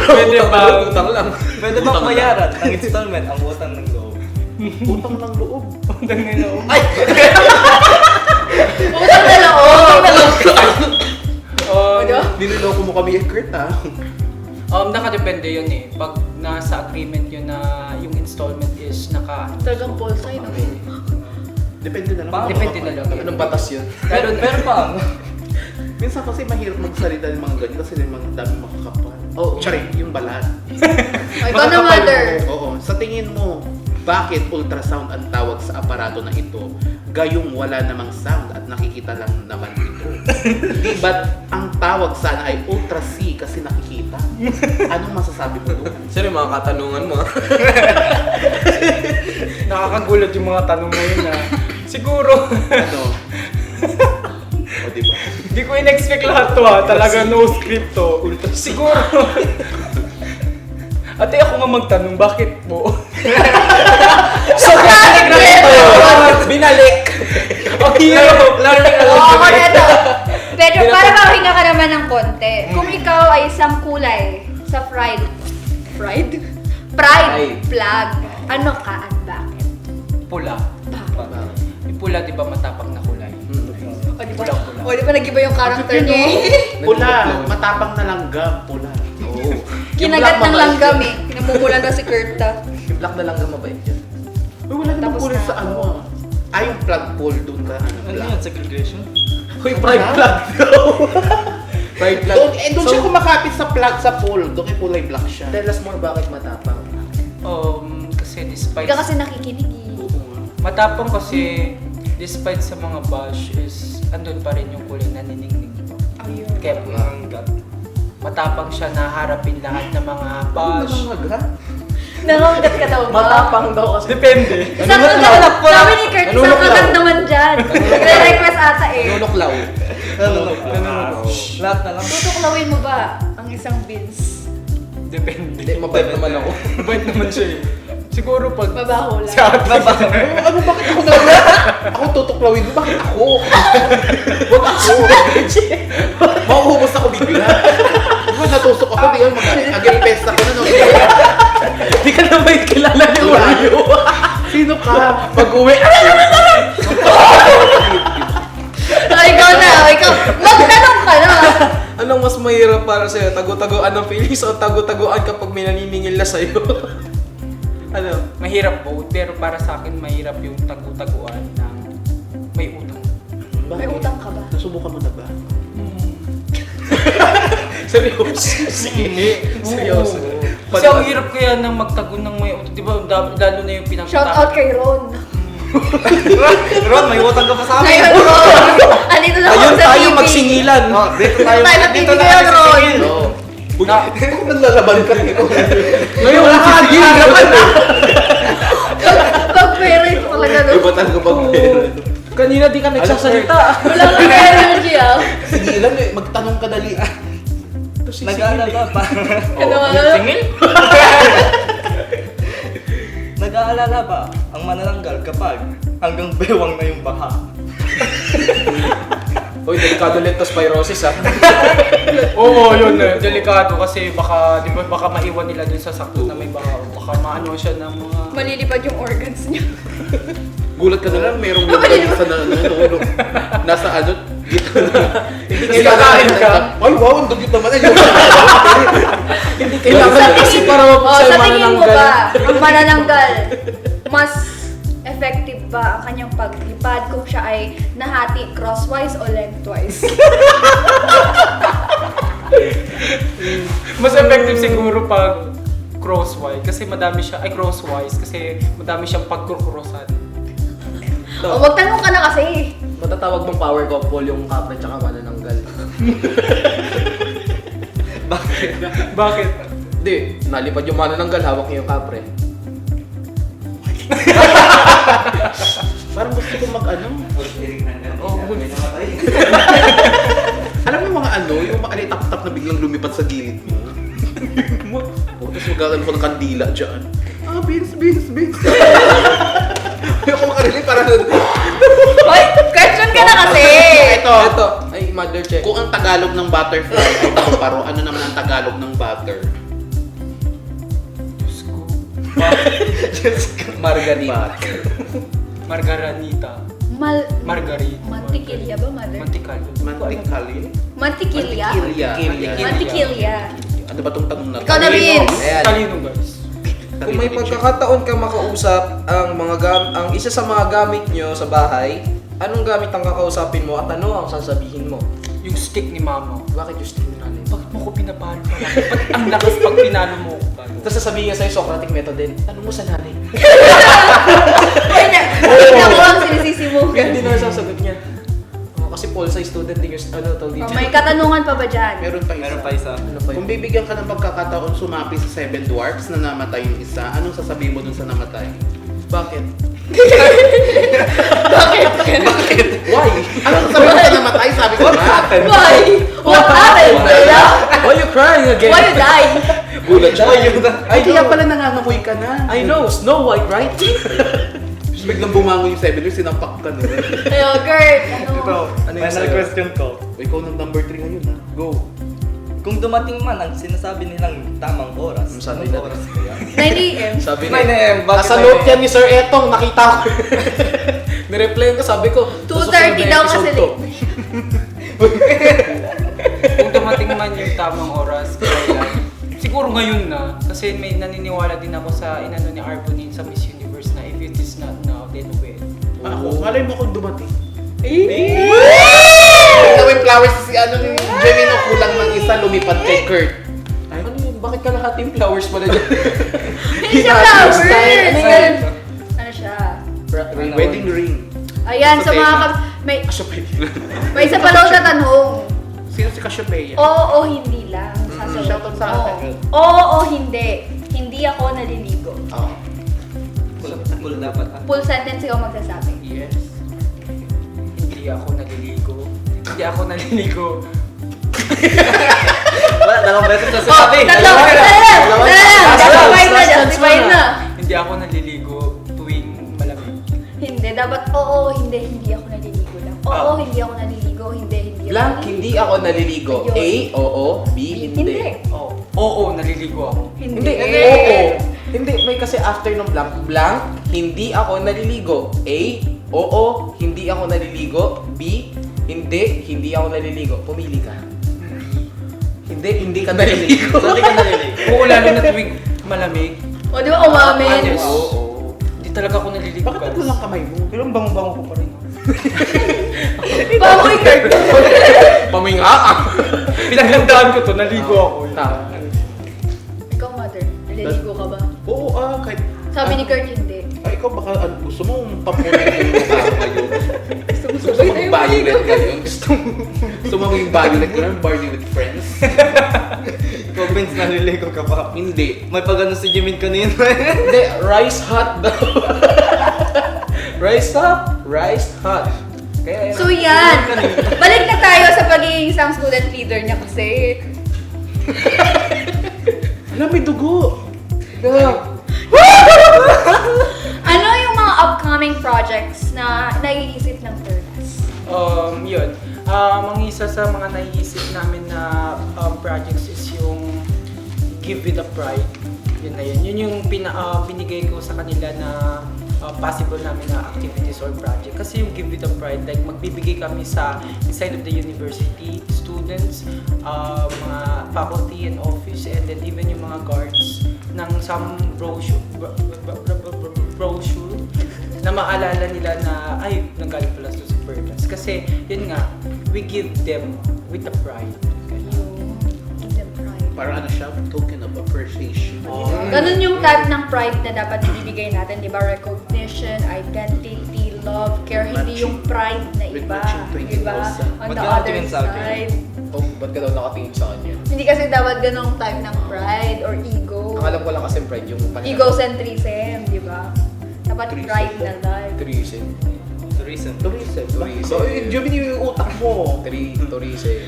D: Pwede ba?
B: Utang lang.
E: Pwede bang bayaran ng installment ang utang ng loob?
A: Utang ng loob.
D: Utang na loob.
C: Utang na loob.
A: Niloloko mo kami, Kurt, ha?
D: Nakadepende yun eh. Pag nasa agreement yun na yung installment is
C: Talagang Paul sign, no?
A: Depende na lang.
D: Depende na lang.
B: Anong batas yun?
E: Pero pa,
A: Minsan kasi mahirap magsalita ng mga ganyan kasi may mga daming makakapal.
B: Oo.
A: Charing, yung balat.
C: O, ikaw na,
A: Makakapal
C: mother.
A: mo. Oo. Sa tingin mo, bakit ultrasound ang tawag sa aparato na ito? Gayong wala namang sound at nakikita lang naman ito. Di ba't ang tawag sana ay Ultra C kasi nakikita? Anong masasabi mo doon?
B: Sir, yung mga katanungan mo.
D: Nakakagulat yung mga tanong mo yun siguro,
A: Ano? O, di ba?
D: hindi ko in-expect lahat to Talaga no script to. Siguro. Ate, ako nga magtanong, bakit mo?
B: Socratic na ito! Binalik! Ang hirap! Learning
C: Oo,
B: along the
C: ako
B: way.
C: neto. Pero para makahinga ka naman ng konti. Kung ikaw ay isang kulay sa Pride
B: Pride.
C: flag, ano ka at bakit?
D: Pula.
C: Bakit?
D: Yung pula, di ba matapang na kulay?
C: O di ba?
D: Pulang-pula.
C: O di ba nag-iba yung character niya eh?
A: Pula, matapang na langgam, pula.
B: Oo.
C: Kinagat ng langgam eh. Pinamumulan na si Kurta.
B: Yung black na langgam mabait yun.
A: Uy, wala namang
C: Tapos
A: kulay
C: na
A: sa
C: ako.
A: ano ah. Ay, yung flagpole doon ka.
E: Ano yan? Segregation?
B: Uy, pride flag daw. Pride flag.
A: Doon siya kumakapit sa flag sa pole. Doon ay kulay black siya.
B: Tell us more bakit matapang.
D: Kasi despite...
C: Hindi ka kasi nakikinig eh.
A: Oo nga.
D: Matapang kasi despite sa mga bash is andun pa rin yung kulay na niningning.
C: Ayun.
D: Kaya
E: Nangangat.
D: matapang siya na harapin lahat ng mga bash.
A: Nangangagat?
C: Nangangat ka daw ba?
B: Matapang daw kasi.
D: Depende.
C: Isang
B: Nanunuklaw.
C: kagat. Sabi ni Kurt, isang
B: Nanunuklaw.
C: kagat naman dyan. Nagre-request ata eh.
B: Nunuklaw.
E: Lahat na lang.
C: Tutuklawin mo ba ang isang Vince?
D: Depende.
B: Hindi, mabait naman ako.
D: Mabait naman siya eh. Siguro pag...
C: Mabaho lang.
D: Sa atin.
A: Ano, bakit ako na? Ako tutuklawin mo, bakit ako? Huwag ako. Mauubos ako bigla. Diba natusok ako, di ka mag-agad pest ako na. No?
B: Hindi ka na ba kilala ni Wario?
A: Sino ka? Pag-uwi,
C: Ikaw na, ikaw. Magtanong ka na.
B: Anong mas mahirap para sa'yo? Tago-tagoan ng feelings o tago-tagoan kapag may naniningil na sa'yo? Ano?
D: Mahirap both, pero para sa akin mahirap yung tagu-taguan ng may utang.
C: May utang ka ba?
A: Nasubukan mo na ba?
B: Seryoso? Sige. Seryoso.
D: Kasi ang hirap kaya ng magtago ng may utang. Di ba, lalo na yung pinag
C: Shout out kay Ron.
E: Ron, may utang ka pa sa amin.
C: Ngayon, Ron. Andito na ako
B: Ayun
C: sa
B: tayo
C: TV.
B: magsingilan.
E: Dito
C: Tayo na TV ngayon, Ron.
B: Oo.
A: Kung naglalaban ka rin.
B: Ngayon, magsisingilan naman.
C: Pag-parent talaga no.
A: Iba talaga pag-pera.
B: Kanina di ka nagsasalita.
C: Wala kang energy ah.
A: Sige lang eh, magtanong ka dali.
E: Nag-aalala ba?
C: Ano ano?
D: Singil?
E: Nag-aalala ba ang manananggal kapag hanggang bewang na yung baha?
B: Uy, delikado leptospirosis ah.
D: Oo, yun eh. Delikado kasi baka, di ba, baka maiwan nila dun sa sakto na may baha. Baka maano siya ng mga...
C: Malilipad yung organs niya.
A: Gulat ka na lang, merong lumabas sa nasa ano, dito na.
B: Hindi
D: Kailangan ka.
A: Ay wow, ang dugit naman.
B: Hindi kailangan kasi para
C: Oh,
B: mapusay
C: sa tingin mo
B: manananggal.
C: ba, ang manananggal, mas effective ba ang kanyang paglipad kung siya ay nahati crosswise o lengthwise?
D: Mas effective siguro pag crosswise kasi madami siya, ay crosswise kasi madami siyang pagkukrosan.
C: O, magtanong ka na kasi.
B: Matatawag mong power couple yung kapre tsaka manananggal.
D: Bakit?
B: Hindi, nalipad yung manananggal, hawak niya yung kapre.
A: Parang gusto ko mag-ano. Alam mo yung mga ano, yung mga tap-tap na biglang lumipad sa gilid mo. Tapos magkakaroon ko ng kandila dyan. Ah, Vince. Ayoko makarili para
C: Hoy, question ka na kasi.
A: Ito.
B: Ito, ay mother check.
A: Kung ang Tagalog ng butterfly ay paro, ano naman ang Tagalog ng butter?
B: Margarita.
D: Margaranita. Margarita.
C: Mantikilya ba, mother?
D: Mantikal.
A: Mantikali?
C: Mantikilya?
A: Mantikilya.
C: Mantikilya.
A: Ano ba tong tanong na to?
C: Ikaw na, Vince.
B: Ayan.
D: Talino guys.
B: Kung may pagkakataon ka makausap ang isa sa mga gamit nyo sa bahay, anong gamit ang kakausapin mo at ano ang sasabihin mo?
D: Yung stick ni mama.
B: Bakit yung stick ni nanay?
D: Bakit mo ko pinapalo pa lang? Ba't ang lakas pag pinalo mo ko pa?
B: Tapos sasabihin niya sa'yo, Socratic method din. Tanong mo sa nanay.
C: Ay, naku ang sinisisi mo.
B: Kaya hindi na sasagot niya. Kasi Polsa student din yung tawag dito.
C: Oh, may katanungan pa ba dyan?
A: Meron pa isa.
E: Meron pa isa.
B: Ano pa
A: Kung
B: yun?
A: bibigyan ka ng pagkakataon sumapi sa 7 dwarfs na namatay yung isa, anong sasabihin mo dun sa namatay?
B: Bakit?
A: Bakit? Why? Anong sasabihin mo sa namatay? Sabi ko ba?
C: Why? What happened, Bella?
B: Why you crying again?
C: Why you die?
A: Gulat siya. Ay,
B: I
A: kaya
B: know.
A: pala nangangamoy ka na.
B: I know, Snow White, right?
A: Biglang bumangon yung 7 years, sinampak ka nun.
C: Ayo, Kurt, ano?
E: Ito,
B: Ano yung
E: final
B: sa'yo?
E: question ko.
A: O, ikaw ng number 3 ngayon ha. Go.
E: Kung dumating man ang sinasabi nilang tamang oras,
B: Ang sabi
E: anong
B: na-
E: oras kaya?
C: 9 a.m.
B: Sabi
E: 9 a.m. Bakit
B: nasa
E: 9
B: note
E: a.m.?
B: yan ni Sir Etong, nakita ko. Nireply ko, sabi ko,
C: 2:30 daw kasi late.
D: Kung dumating man yung tamang oras, kailan? Siguro ngayon na. Kasi may naniniwala din ako sa inano ni Arbonin sa Miss Universe na if it is not now, then when.
A: Ako, malay mo kung dumating.
C: Eh?
A: Gawin flowers si ano ni Gemino, kulang ng isa, lumipad kay Kurt. Ay,
B: Ano yun? Bakit ka nakating flowers pala dyan?
C: Hindi siya flowers!
B: Style.
C: Ano siya?
A: wedding ring.
C: Ayan, sa mga may isa pa daw siya tanong.
A: Sino si Cassiopeia?
C: Oo o hindi lang. Sasagot.
A: Shoutout sa akin.
C: Oo o hindi. Hindi ako naliligo.
B: Oh.
E: Full dapat ah.
C: Full sentence ikaw magsasabi.
D: Yes. Hindi ako naliligo. Hindi ako naliligo.
E: Wala, dalawang beses na
C: Oh,
E: sinabi.
C: tatlo! Justified na, justified na.
D: Hindi ako naliligo tuwing malamig.
C: Hindi, dapat oo, hindi ako naliligo lang. Oo, hindi ako naliligo, hindi ako
B: Blank,
C: naliligo.
B: hindi ako naliligo.
C: Ayun.
B: A, oo. B, hindi.
C: Hindi.
D: Oo. Oo, naliligo ako.
B: Hindi, oo. Hindi, may kasi after ng blank. Blank, hindi ako naliligo. A, oo, hindi ako naliligo. B, hindi ako naliligo. Pumili ka. Hindi ka naliligo.
E: Hindi ka naliligo.
D: Oo, lalo na tuwing malamig.
C: O, di ba umamin?
D: Honest.
B: Oo.
D: Hindi talaga ako naliligo,
A: Bakit
D: guys.
A: ito lang kamay mo?
E: Pero ang bango-bango ko pa rin.
C: Baboy, Kurt.
B: Paminga ka.
D: Pinaghandaan ko to, naligo ako.
B: Tama.
C: Ikaw, mother, naliligo ka ba?
A: Oo, kahit...
C: Sabi ni Kurt, hindi.
A: Ay, ikaw baka gusto mong tapunin yung mukha ngayon.
C: Gusto mo
A: Gusto
C: sabay
A: mong
C: tayo
A: violet
C: maligo.
A: ngayon. Gusto mo yung violet ko ng Barney with Friends?
E: Ikaw, Vince, naliligo ka pa.
A: Hindi.
E: May pag-ano si Jimin kanina.
B: Hindi, rice hot daw. Rice hot. Kaya
C: So yan, balik na tayo sa pagiging isang student leader niya kasi.
A: Alam, may dugo.
C: Ano yung mga upcoming projects na naiisip ng Turnas?
D: Yun. Ang isa sa mga naiisip namin na projects is yung Give It a Pride. Yun na yun. Yun yung binigay ko sa kanila na possible namin na activities or project. Kasi yung Give It a Pride, like magbibigay kami sa inside of the university, students, mga faculty and office, and then even yung mga guards ng some brochure na maalala nila na ay, nanggaling pala sa Supergas. Kasi yun nga, we give them with a pride.
C: Give them pride.
A: Parang ano siya, token of appreciation.
C: Ganun yung type ng pride na dapat ibibigay natin, di ba? Recognition, identity, love, care. Hindi yung pride na
A: With
C: iba.
A: matching
C: Di ba?
A: 20,000.
C: On the
E: Ba't ka
C: other
E: nakatingin sa akin?
C: side.
B: Oh, ba't ka daw nakatingin sa kanya?
C: Hindi kasi dapat ganung type ng pride or ego.
B: Ang alam ko lang kasi pride yung
C: Egocentrism, di ba? Dapat
A: Tourism.
C: pride na life.
B: Tourism.
E: Tourism.
A: Tourism.
B: Tourism.
A: So, Gemini yung utak mo.
B: Tourism.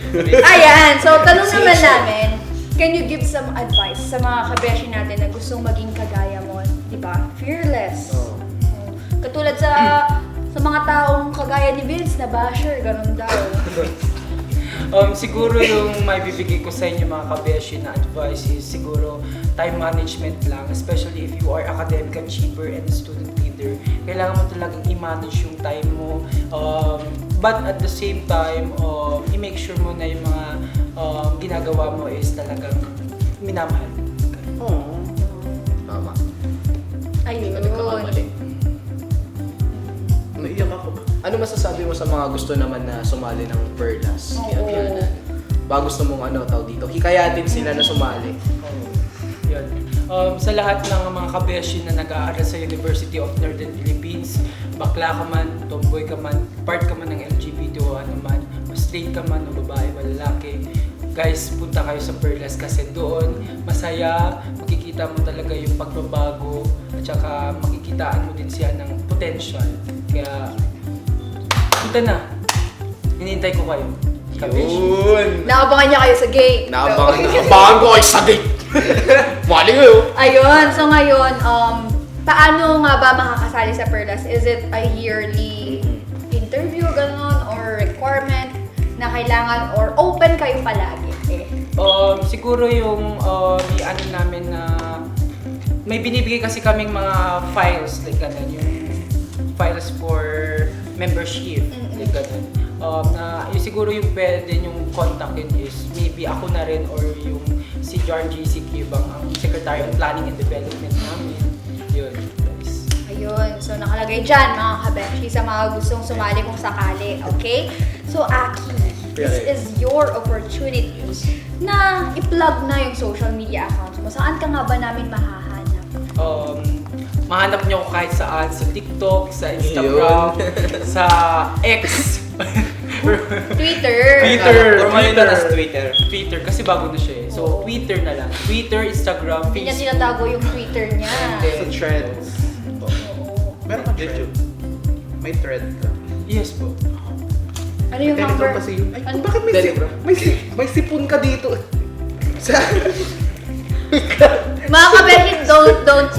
C: Ayan, so tanong naman namin, can you give some advice sa mga kabeshi natin na gustong maging kagaya mo, di ba? Fearless.
B: Oh.
C: Katulad sa mga taong kagaya ni Vince na basher, ganun daw.
D: Siguro yung may bibigay ko sa inyo mga kabeshi na advice is siguro time management lang, especially if you are academic achiever and student leader. Kailangan mo talagang i-manage yung time mo, but at the same time, i-make sure mo na yung mga ginagawa mo is talagang minamahal.
A: Oo.
B: Tama.
C: Ayun.
B: Hindi ka nagkakamali.
A: Naiyak ako.
B: Ano masasabi mo sa mga gusto naman na sumali ng Perlas?
C: Oo.
B: Ba gusto mong dito? Hikayatin sila na sumali.
D: Yun. Sa lahat ng mga kabeshi na nag-aaral sa University of Northern Philippines, bakla ka man, tomboy ka man, part ka man ng LGBT o ano man, straight ka man o babae o lalaki, guys, punta kayo sa Perlas kasi doon masaya, makikita mo talaga yung pagbabago at saka makikitaan mo din siya ng potential. Kaya, punta na. Hinihintay ko kayo. Kabeshi.
B: Yun!
C: Naabangan niya kayo sa gate.
B: Naabangan ko kayo sa gate! Mali kayo!
C: Ayun, so ngayon, paano nga ba makakasali sa Perlas? Is it a yearly interview, ganon, or requirement na kailangan, or open kayo palagi?
D: Siguro yung ano namin na may binibigay kasi kaming mga files like ganun, yung files for membership like ganun. Na yung siguro yung pwede yung kontakin is maybe ako na rin or yung si John J.C. Kibang ang Secretary of Planning and Development namin. Yun, guys.
C: Ayun, so nakalagay dyan mga kabeshi sa mga gustong sumali kung sakali, okay? So Aki, this is your opportunity na i-plug na yung social media accounts mo. Saan ka nga ba namin mahahanap?
D: Mahanap niyo ako kahit saan, sa TikTok, sa Instagram, sa X,
C: Twitter.
E: Or ngayon na sa Twitter.
D: Twitter, kasi bago na siya eh. So,
C: Oo.
D: Twitter na lang. Twitter, Instagram,
C: Hindi niya
D: Facebook.
C: tinatago yung Twitter niya.
A: Sa threads.
C: Oo.
A: Meron ka thread?
E: YouTube.
A: May thread ka.
D: Yes po.
C: Ano yung
A: Telegram
C: number?
A: kasi yun. Ay,
C: Ano?
A: bakit may sipon ka dito?
C: Mga kabeshi, don't.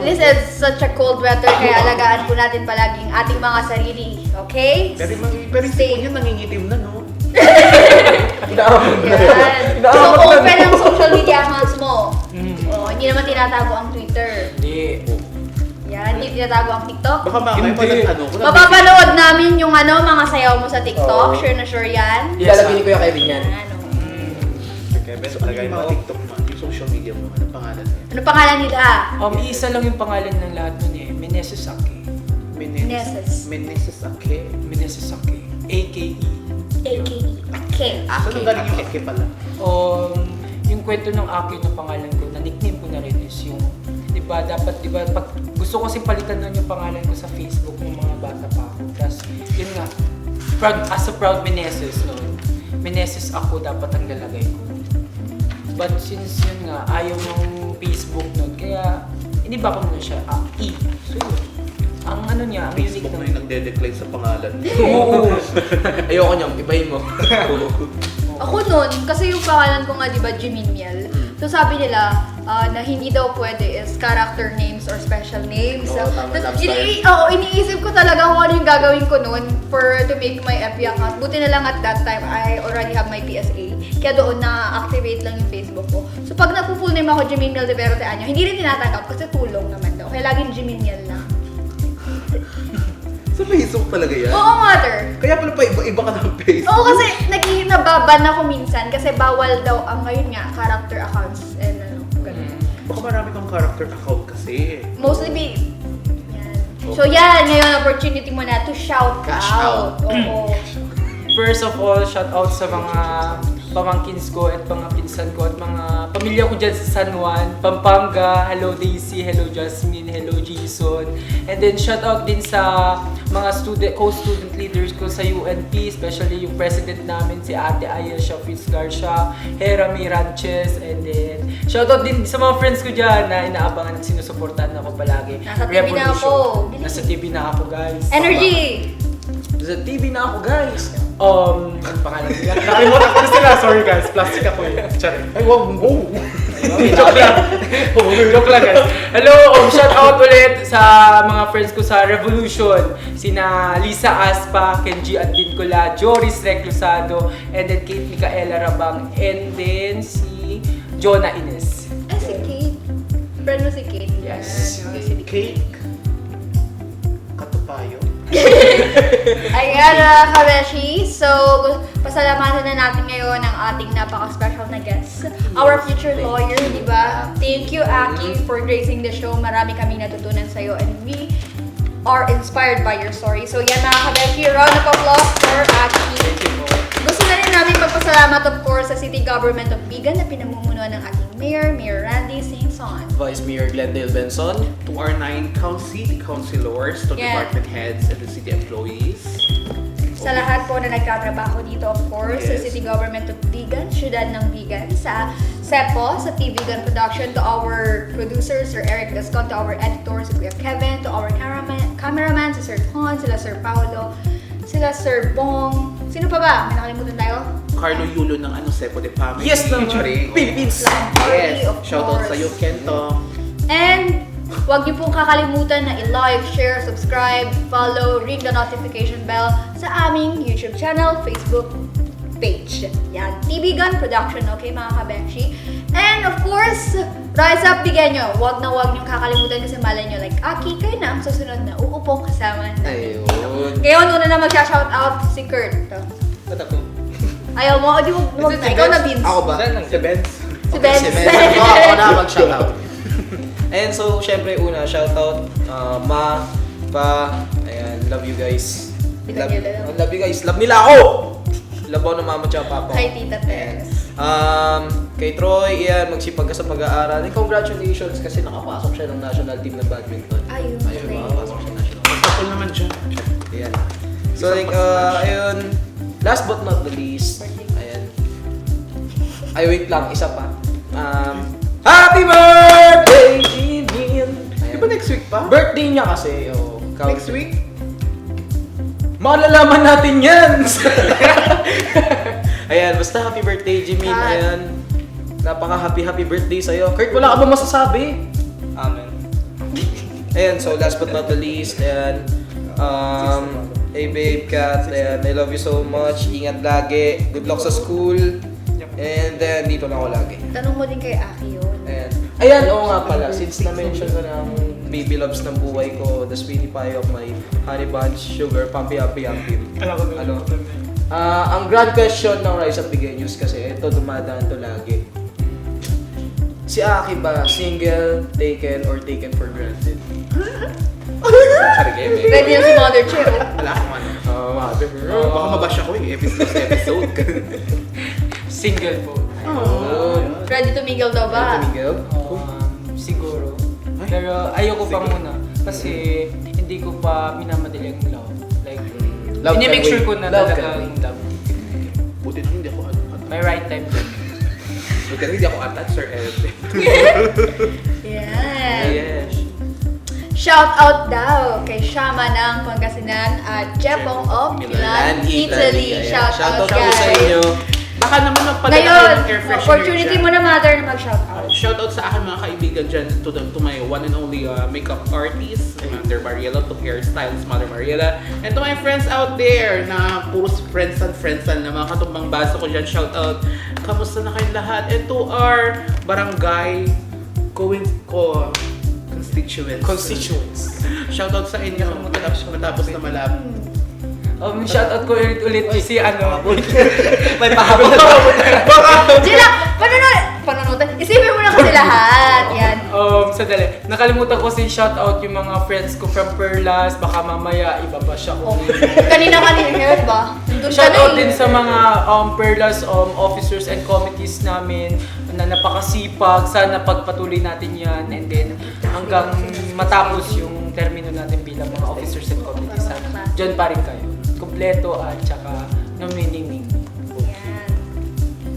C: This is such a cold weather, kaya alagaan po natin palaging ating mga sarili. Okay?
A: Pero yung sipon yun nangingitim na, no?
C: Yan. So, open ang social media accounts mo. Oh, hindi naman tinatago ang Twitter.
D: Hindi.
C: Yan, hindi tinatago ang TikTok.
A: Baka mamaya
D: Hindi.
C: Mapapanood namin yung mga sayaw mo sa TikTok. Sure na sure yan.
B: Ilalagay ni Kuya Kevin yan.
C: Yan, oh.
E: Kevin,
A: So, ano
E: lagay
A: yung
E: mo.
A: mga TikTok mo? Yung social media mo? Anong pangalan niya?
C: Ano pangalan nila?
D: Isa lang yung pangalan ng lahat nun eh. Meneses Ake.
C: Meneses.
A: Meneses Ake.
D: Meneses Ake. A.K.E.
C: A.K.E. Okay.
A: Saan ang galing yung Ake pala?
D: Yung kwento ng Ake na pangalan ko, na nickname ko na rin is yung, di ba, pag gusto ko kasi palitan nun yung pangalan ko sa Facebook ng mga bata pa ako. Tapos, yun nga, as a proud Meneses noon, Meneses ako dapat ang lalagay ko. But since yun nga, ayaw ng Facebook nun, kaya iniba ko muna siya, E. So yun, ang ano niya, ang unique
A: Facebook na
D: na
A: yung nagde-decline sa pangalan.
B: Oo. Ayoko niyang, ibahin mo.
C: Ako nun, kasi yung pangalan ko nga, di ba, Jimin Miel. So sabi nila na hindi daw pwede is character names or special names.
B: Oo, tama,
C: Tapos
B: love
C: iniisip ko talaga kung ano yung gagawin ko nun for to make my FB account. Buti na lang at that time, I already have my PSA. Kaya doon na-activate lang yung Facebook ko. So pag nagpo-full name ako, Jimin Miel de Vero de Año, hindi rin tinatanggap kasi tulong naman daw. Kaya laging Jimin Miel lang.
A: Sa Facebook talaga yan?
C: Oo, mother.
A: Kaya pala pa iba ka ng Facebook?
C: Oo, kasi nababan ako minsan kasi bawal daw ang ngayon nga character accounts and ano, ganun.
A: Baka marami kang character account kasi.
C: Mostly yan. So yan, ngayon opportunity mo na to shout
A: Cash
C: out.
A: out.
C: Oo.
D: First of all, shout out sa mga pamangkins ko at mga pinsan ko at mga pamilya ko dyan sa San Juan, Pampanga. Hello Daisy, hello Jasmine, hello Jason. And then shout out din sa mga co-student leaders ko sa UNP, especially yung president namin si Ate Ayesha Fitzgarcia, Hera Miranches, and then shout out din sa mga friends ko dyan na inaabangan at sinusuportahan ako palagi.
C: Nasa TV na ako.
D: Nasa TV na ako, guys.
C: Energy!
B: Sa TV na ako, guys.
D: Ang pangalan nila. Nakalimutan ko na sila. Sorry guys, plastic ako eh. Charing.
A: Ay, wow!
D: Joke lang. Joke lang guys. Hello, shout out ulit sa mga friends ko sa Revolution. Sina Lisa Aspa, Kenji Advincula, Joris Reclusado, and then Kate Micaela Rabang, and then si Jonah Ines.
C: Ay, si Kate. Friend mo si Kate.
D: Yes.
C: Yan, si
A: Cake. Katupayo.
C: Ayan, Kabeshi. So, pasalamatan na natin ngayon ang ating napaka-special na guest. Our future lawyer, di ba? Thank you, Aki, for gracing the show. Marami kaming natutunan sa'yo and we are inspired by your story. So, yan mga Kabeshi, round of applause for Aki.
D: Thank you po.
C: Gusto na rin namin magpasalamat of course sa City Government of Vigan na pinamumunuan ng ating Mayor Randy Singson.
B: Vice Mayor Glendale Benson.
A: To our 9 city councilors, to
C: Yeah.
A: department heads, and the city employees.
C: Sa lahat po na nagtatrabaho dito, of course, sa
A: Yes.
C: City Government of Vigan, Syudad ng Vigan, sa SEPO, sa T-Vigan Production, to our producers, Sir Eric Gascon, to our editors, si Kuya Kevin, to our cameraman, si Sir Con, sila Sir Paolo, sila Sir Bong, sino pa ba? May nakalimutan tayo?
A: Carlo Yulo ng Sepo de Family.
B: Yes naman.
A: Featuring-
B: Philippines.
C: Party,
A: Yes.
C: of
A: Shoutout
C: course.
A: sa'yo, Kento.
C: And huwag niyo pong kakalimutan na i-like, share, subscribe, follow, ring the notification bell sa aming YouTube channel, Facebook page. Yan, TV Gun Production, okay mga kabeshi? And of course, rise up, bigyan nyo. Huwag niyong kakalimutan kasi malay nyo, like, Aki, kayo na ang susunod na uupo kasama namin.
B: Ayun.
C: Ngayon, una na mag-shoutout si Kurt.
E: Ba't ako?
C: Ayaw mo, o di mo, wag na. Ikaw na, Vince.
B: Ako ba?
E: Saan lang? Sa Benz?
C: Si Benz.
B: Si Benz. Ako na mag-shoutout. And so, syempre, una, shoutout, Ma, Pa, ayan, love you guys. Love you guys. Love nila ako! Love ako ng mama tsaka papa.
C: Kay Tita Tess.
B: Kay Troy, iyan, magsipag ka sa pag-aaral. And congratulations kasi nakapasok siya ng national team ng badminton.
C: Ayun.
B: Ayun, nakapasok siya ng national team.
A: Sakol naman dyan.
B: Ayan. So like, ayun, last but not the least, ayan. Ay, wait lang, isa pa. Happy birthday, Jimmy!
A: Di ba next week pa?
B: Birthday niya kasi, oh.
A: Next week?
B: Malalaman natin yan! Ayan, basta happy birthday, Jimmy.
C: God.
B: Ayan. Napaka-happy birthday sa'yo. Kurt, wala ka ba masasabi?
E: Amen.
B: Ayan, so last but not the least, ayan. Hey babe, Kat, ayan, I love you so much. Ingat lagi. Good luck sa school. And then, dito na ako lagi.
C: Tanong mo din kay Aki yun.
B: Ayan. Ayan, oo nga pala. Since na-mention ko ng baby loves ng buhay ko, the sweetie pie of my honey bunch, sugar, pumpy, happy, happy. Ano? Ang grand question ng Rise Up Bigay News kasi, ito dumadaan to lagi. Si Aki ba, single, taken, or taken for granted?
C: Ready na si Mother Che, oh.
A: Wala akong ano. Baka mabash ako eh, episode.
D: Single po.
C: Ready to mingle daw ba?
B: Miguel?
D: Siguro. Pero ayoko pa muna. Kasi hindi ko pa minamadali ang love. Like,
B: Love
D: make
B: can
D: sure
B: wait.
D: ko na
B: Love
D: talaga
B: can
D: yung love.
A: Buti na hindi ako ano.
D: May right time din.
A: Buti na hindi ako attached or anything.
C: Yan.
B: Yes.
C: Shout out daw kay Shama ng Pangasinan at Jepong of Milan, Italy.
B: Ayan.
C: Shout out
B: po sa
C: guys.
B: inyo.
A: Baka naman magpadala
C: Ngayon,
A: kayo ng air freshener
C: opportunity
A: dyan.
C: mo na, Mother, na mag-shout out.
A: Shoutout sa akin mga kaibigan dyan to my one and only makeup artist, Mother Mariela, to hairstylist Mother Mariela, and to my friends out there na puros friends na mga katumbang baso ko dyan. Shoutout, kamusta na kayong lahat? And to our barangay constituents. Shoutout sa inyo matapos na malapit.
D: Shoutout ko ulit si ano.
B: May pahabol.
C: Sila, panunutan. Isipin mo na kasi lahat. Yan.
D: Sandali. Nakalimutan ko si shoutout yung mga friends ko from Perlas. Baka mamaya ibaba siya ko.
C: Kanina heard ba? Nandun ka na
D: Shoutout
C: eh.
D: din sa mga Perlas officers and committees namin na napakasipag. Sana pagpatuloy natin yan. And then hanggang matapos yung termino natin bilang mga officers and committees. Diyan pa rin kayo. Kompleto at saka namimingming.
C: Yan.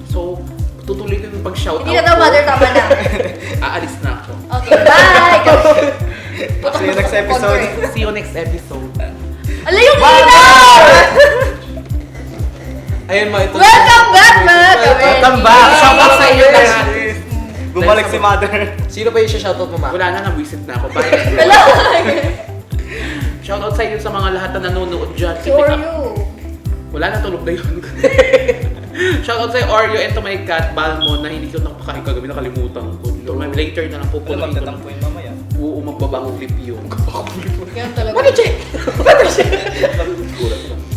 A: So, tutuloy ko yung pag-shoutout
C: Hindi na daw, Mother, tama na.
A: Aalis na ako.
C: Okay, bye!
E: See you next episode.
A: See you next episode.
C: Ala yung ilaw!
B: Ayun mga ito.
C: Welcome back, mga kabeli!
B: Welcome back! Shoutout sa inyo lahat.
E: Bumalik si Mother.
B: Sino pa yung shoutout mo, Ma?
A: Wala na, nabisit na ako. Bye.
C: Hello!
A: Shoutout sa inyo sa mga lahat na nanonood dyan.
C: Si Oreo.
A: Wala na, tulog na yun. Shoutout sa Oreo and to my cat, Balmon, na hindi ko napakain kagabi, nakalimutan ko. Later na lang po
E: Alam, magtatampo yun mamaya.
A: Oo, magbabang clip yun.
C: Yan talaga.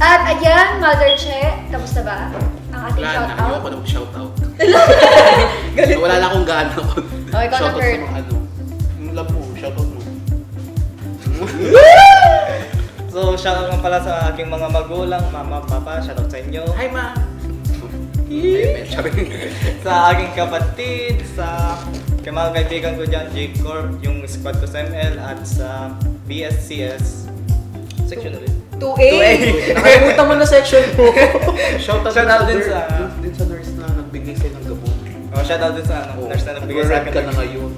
C: At ayan, Mother Che, kamusta ba? Ang ating
A: Wala na,
C: shoutout?
A: ayoko na mag-shoutout. Wala na akong gana ko.
C: Oh, ikaw na,
A: Shoutout
C: Kurt.
A: sa mga ano. Yung love mo, shoutout mo.
E: So, shoutout nga pala sa aking mga magulang, mama, papa, shoutout sa inyo.
A: Hi, ma! Amen.
E: Sa aking kapatid, sa kay mga kaibigan ko dyan, J-Corp, yung squad ko sa ML, at sa BSCS. Section ulit.
C: 2A.
B: Nakalimutan mo na section po.
A: Shoutout
E: Shoutout
A: din
E: din
A: sa
E: sa-
A: din sa nurse na nagbigay sa'yo ng gamot.
E: Oh, shoutout din sa nurse na nagbigay sa
A: Nag-rap
E: akin.
A: ka na ngayon.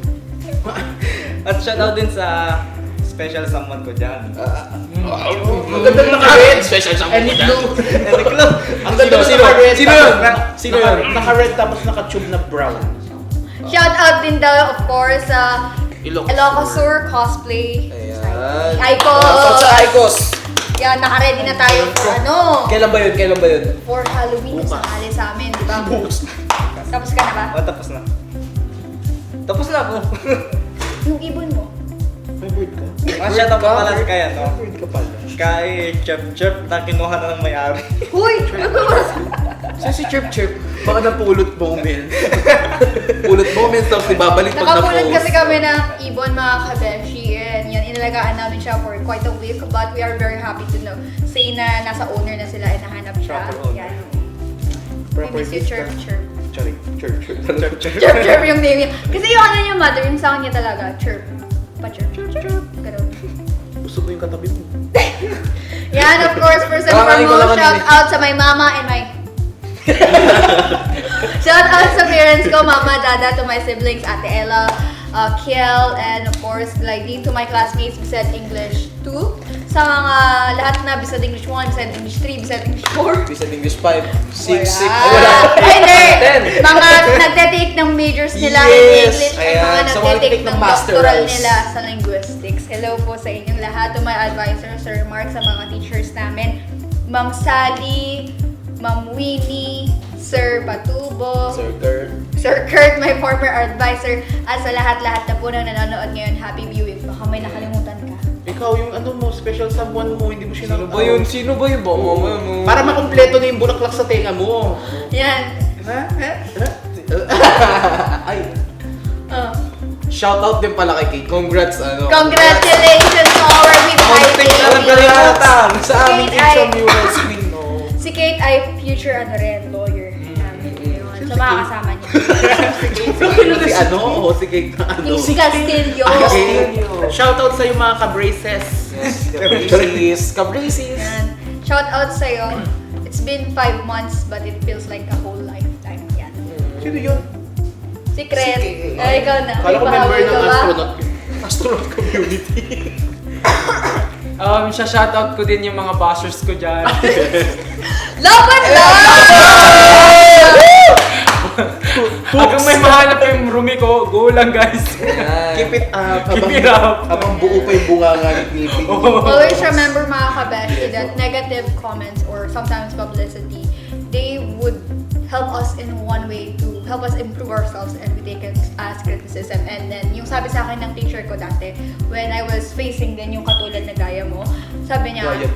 E: At shoutout din sa special someone ko dyan.
A: Magandang naka-red. Special sa
B: And
A: mga
B: blue.
A: Ang ganda
B: Sino?
A: naka-red.
B: Sino yun? Sino yun?
A: Naka-red tapos naka-tube na brown.
C: Shout out din daw, of course, sa Ilocosur cosplay.
B: Ayan.
C: Icos!
B: Shoutout sa Icos!
C: Yan, naka-ready na tayo for
B: Kailan ba yun?
C: For Halloween,
A: Bukas.
C: sasali sa amin, di ba? Tapos ka na ba?
E: Tapos na. Tapos na po.
C: Yung ibon mo.
A: May bird ka?
E: Shoutout pa pala sa kaya, no?
A: Bird ka pala.
E: Kay Chep na kinuha na ng may-ari.
C: Huy!
A: Saan si Chirp Chirp? Baka napulot moment. Pulot moment, tapos ibabalik pag
C: Nakapulot
A: na-post.
C: kasi kami ng ibon, mga kabeshi, and yan, inalagaan namin siya for quite a week, but we are very happy to know, say na nasa owner na sila and nahanap siya.
E: Proper owner.
C: Yan. We miss you, Chirp Chirp.
A: Charing, Chirp Chirp.
C: Chirp Chirp yung name niya. Kasi yung ano yung mother, yung sa kanya talaga, Chirp. Pa-chirp, chirp, chirp. Ganun.
A: Gusto mo yung katabi mo.
C: Yan, of course, first and
B: Kakain ko lang
C: foremost,
B: kanina.
C: shout out sa my mama and my... Shout out sa parents ko, mama, dada, to my siblings, Ate Ella, Kiel, and of course, Glidine, to my classmates, Bised English 2. Sa mga lahat na Bised English 1, Bised English 3, Bised English 4.
B: Bised English 5, 6, 6.
C: Wala. Ay, hindi! Mga nagte-take ng majors nila in
B: Yes!
C: English at
B: Ayan,
C: mga
B: sa mga
C: nagte-take
B: nagte-take
C: ng
B: ng masterals.
C: doctoral nila sa linguistics. Hello po sa inyong lahat, to my advisor, Sir Mark, sa mga teachers namin, Ma'am Sally, Ma'am Winnie, Sir Patubo, Sir Kurt, my former advisor, at sa lahat-lahat na po na nanonood ngayon, happy viewing. Baka may nakalimutan ka.
A: Ikaw, yung ano mo, special someone mo, hindi mo siya
B: Sino ba yun? Sino ba yun? Baka mamaya mo.
A: Para makumpleto na yung bulaklak sa tenga mo.
C: Yan.
A: Ay,
C: Oh.
B: Shoutout din pala kay Kate. Congrats, ano.
C: Congratulations to our
B: Konting na lang kalimutan sa aming
C: Kate ay-
B: intramural queen, no.
C: Si Kate ay future ano rin, lawyer namin ngayon. So makakasama niya.
A: si ano? O si Kate na ano?
C: Yung si Castillo.
A: Okay. Shoutout sa yung mga ka-braces.
B: Cabrices.
C: Yan. Shout out sa'yo. It's been 5 months but it feels like a whole lifetime. Yan.
A: Sino yun?
C: Secret.
B: Si-
C: Ay, ikaw na.
A: Kala ko
C: May
A: member
C: pahawi
A: ng
C: ka ba?
A: astronaut community.
D: Shoutout ko din yung mga bashers ko dyan.
C: Laban lang!
D: Hanggang may mahanap yung roomie ko, go lang guys.
A: Keep it up.
D: Keep it up.
A: Habang buo pa yung bunga nga ni Clippy.
C: Always remember, mga kabeshi, that negative comments or sometimes publicity, they would help us in one way to help us improve ourselves, and we take it as criticism. And then, yung sabi sa akin ng teacher ko dati, when I was facing din yung katulad na gaya mo, sabi niya,
A: Gaya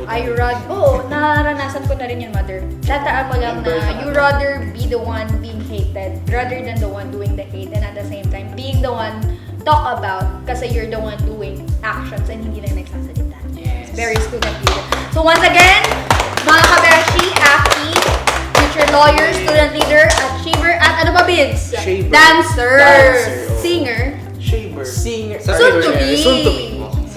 A: mo
C: naranasan ko na rin yun, mother. Tataan mo lang na you rather be the one being hated rather than the one doing the hate, and at the same time, being the one talk about kasi you're the one doing actions and hindi lang nagsasalita.
D: Yes.
C: Very student leader. So once again, mga kabeshi, Aki, future lawyer, student leader, achiever, at ano ba, Vince?
A: Shaver.
C: Dancer,
A: Dancer, oh.
C: singer,
A: Shaver.
B: Singer.
C: Soon to be.
B: Soon to be.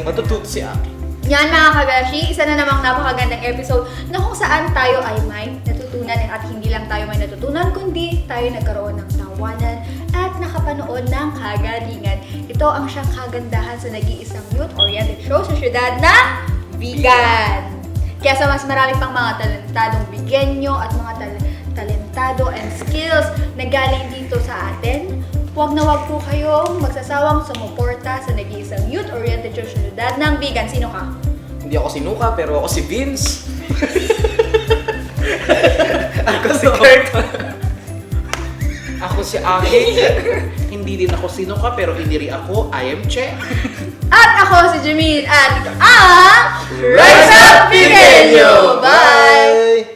B: Matututo si Aki.
C: Yan mga kabeshi, isa na namang napakagandang episode na kung saan tayo ay may natutunan, at hindi lang tayo may natutunan, kundi tayo nagkaroon ng tawanan at nakapanood ng kagalingan. Ito ang siyang kagandahan sa nag-iisang youth-oriented show sa syudad na Vigan. Kaya sa mas marami pang mga talentadong bigyenyo at mga talentado and skills na galing dito sa atin, huwag na huwag po kayong magsasawang sumuporta sa nag-iisang youth-oriented show sa syudad ng Vigan. Sino ka?
B: Hindi ako si Nuka, pero ako si Vince. Ako si Kurt.
D: Ako si Aki.
A: Hindi din ako sino ka, pero hindi rin ako. I am Che.
C: At ako si Jameen, at ito ang Rise Up Vigenyo! Bye!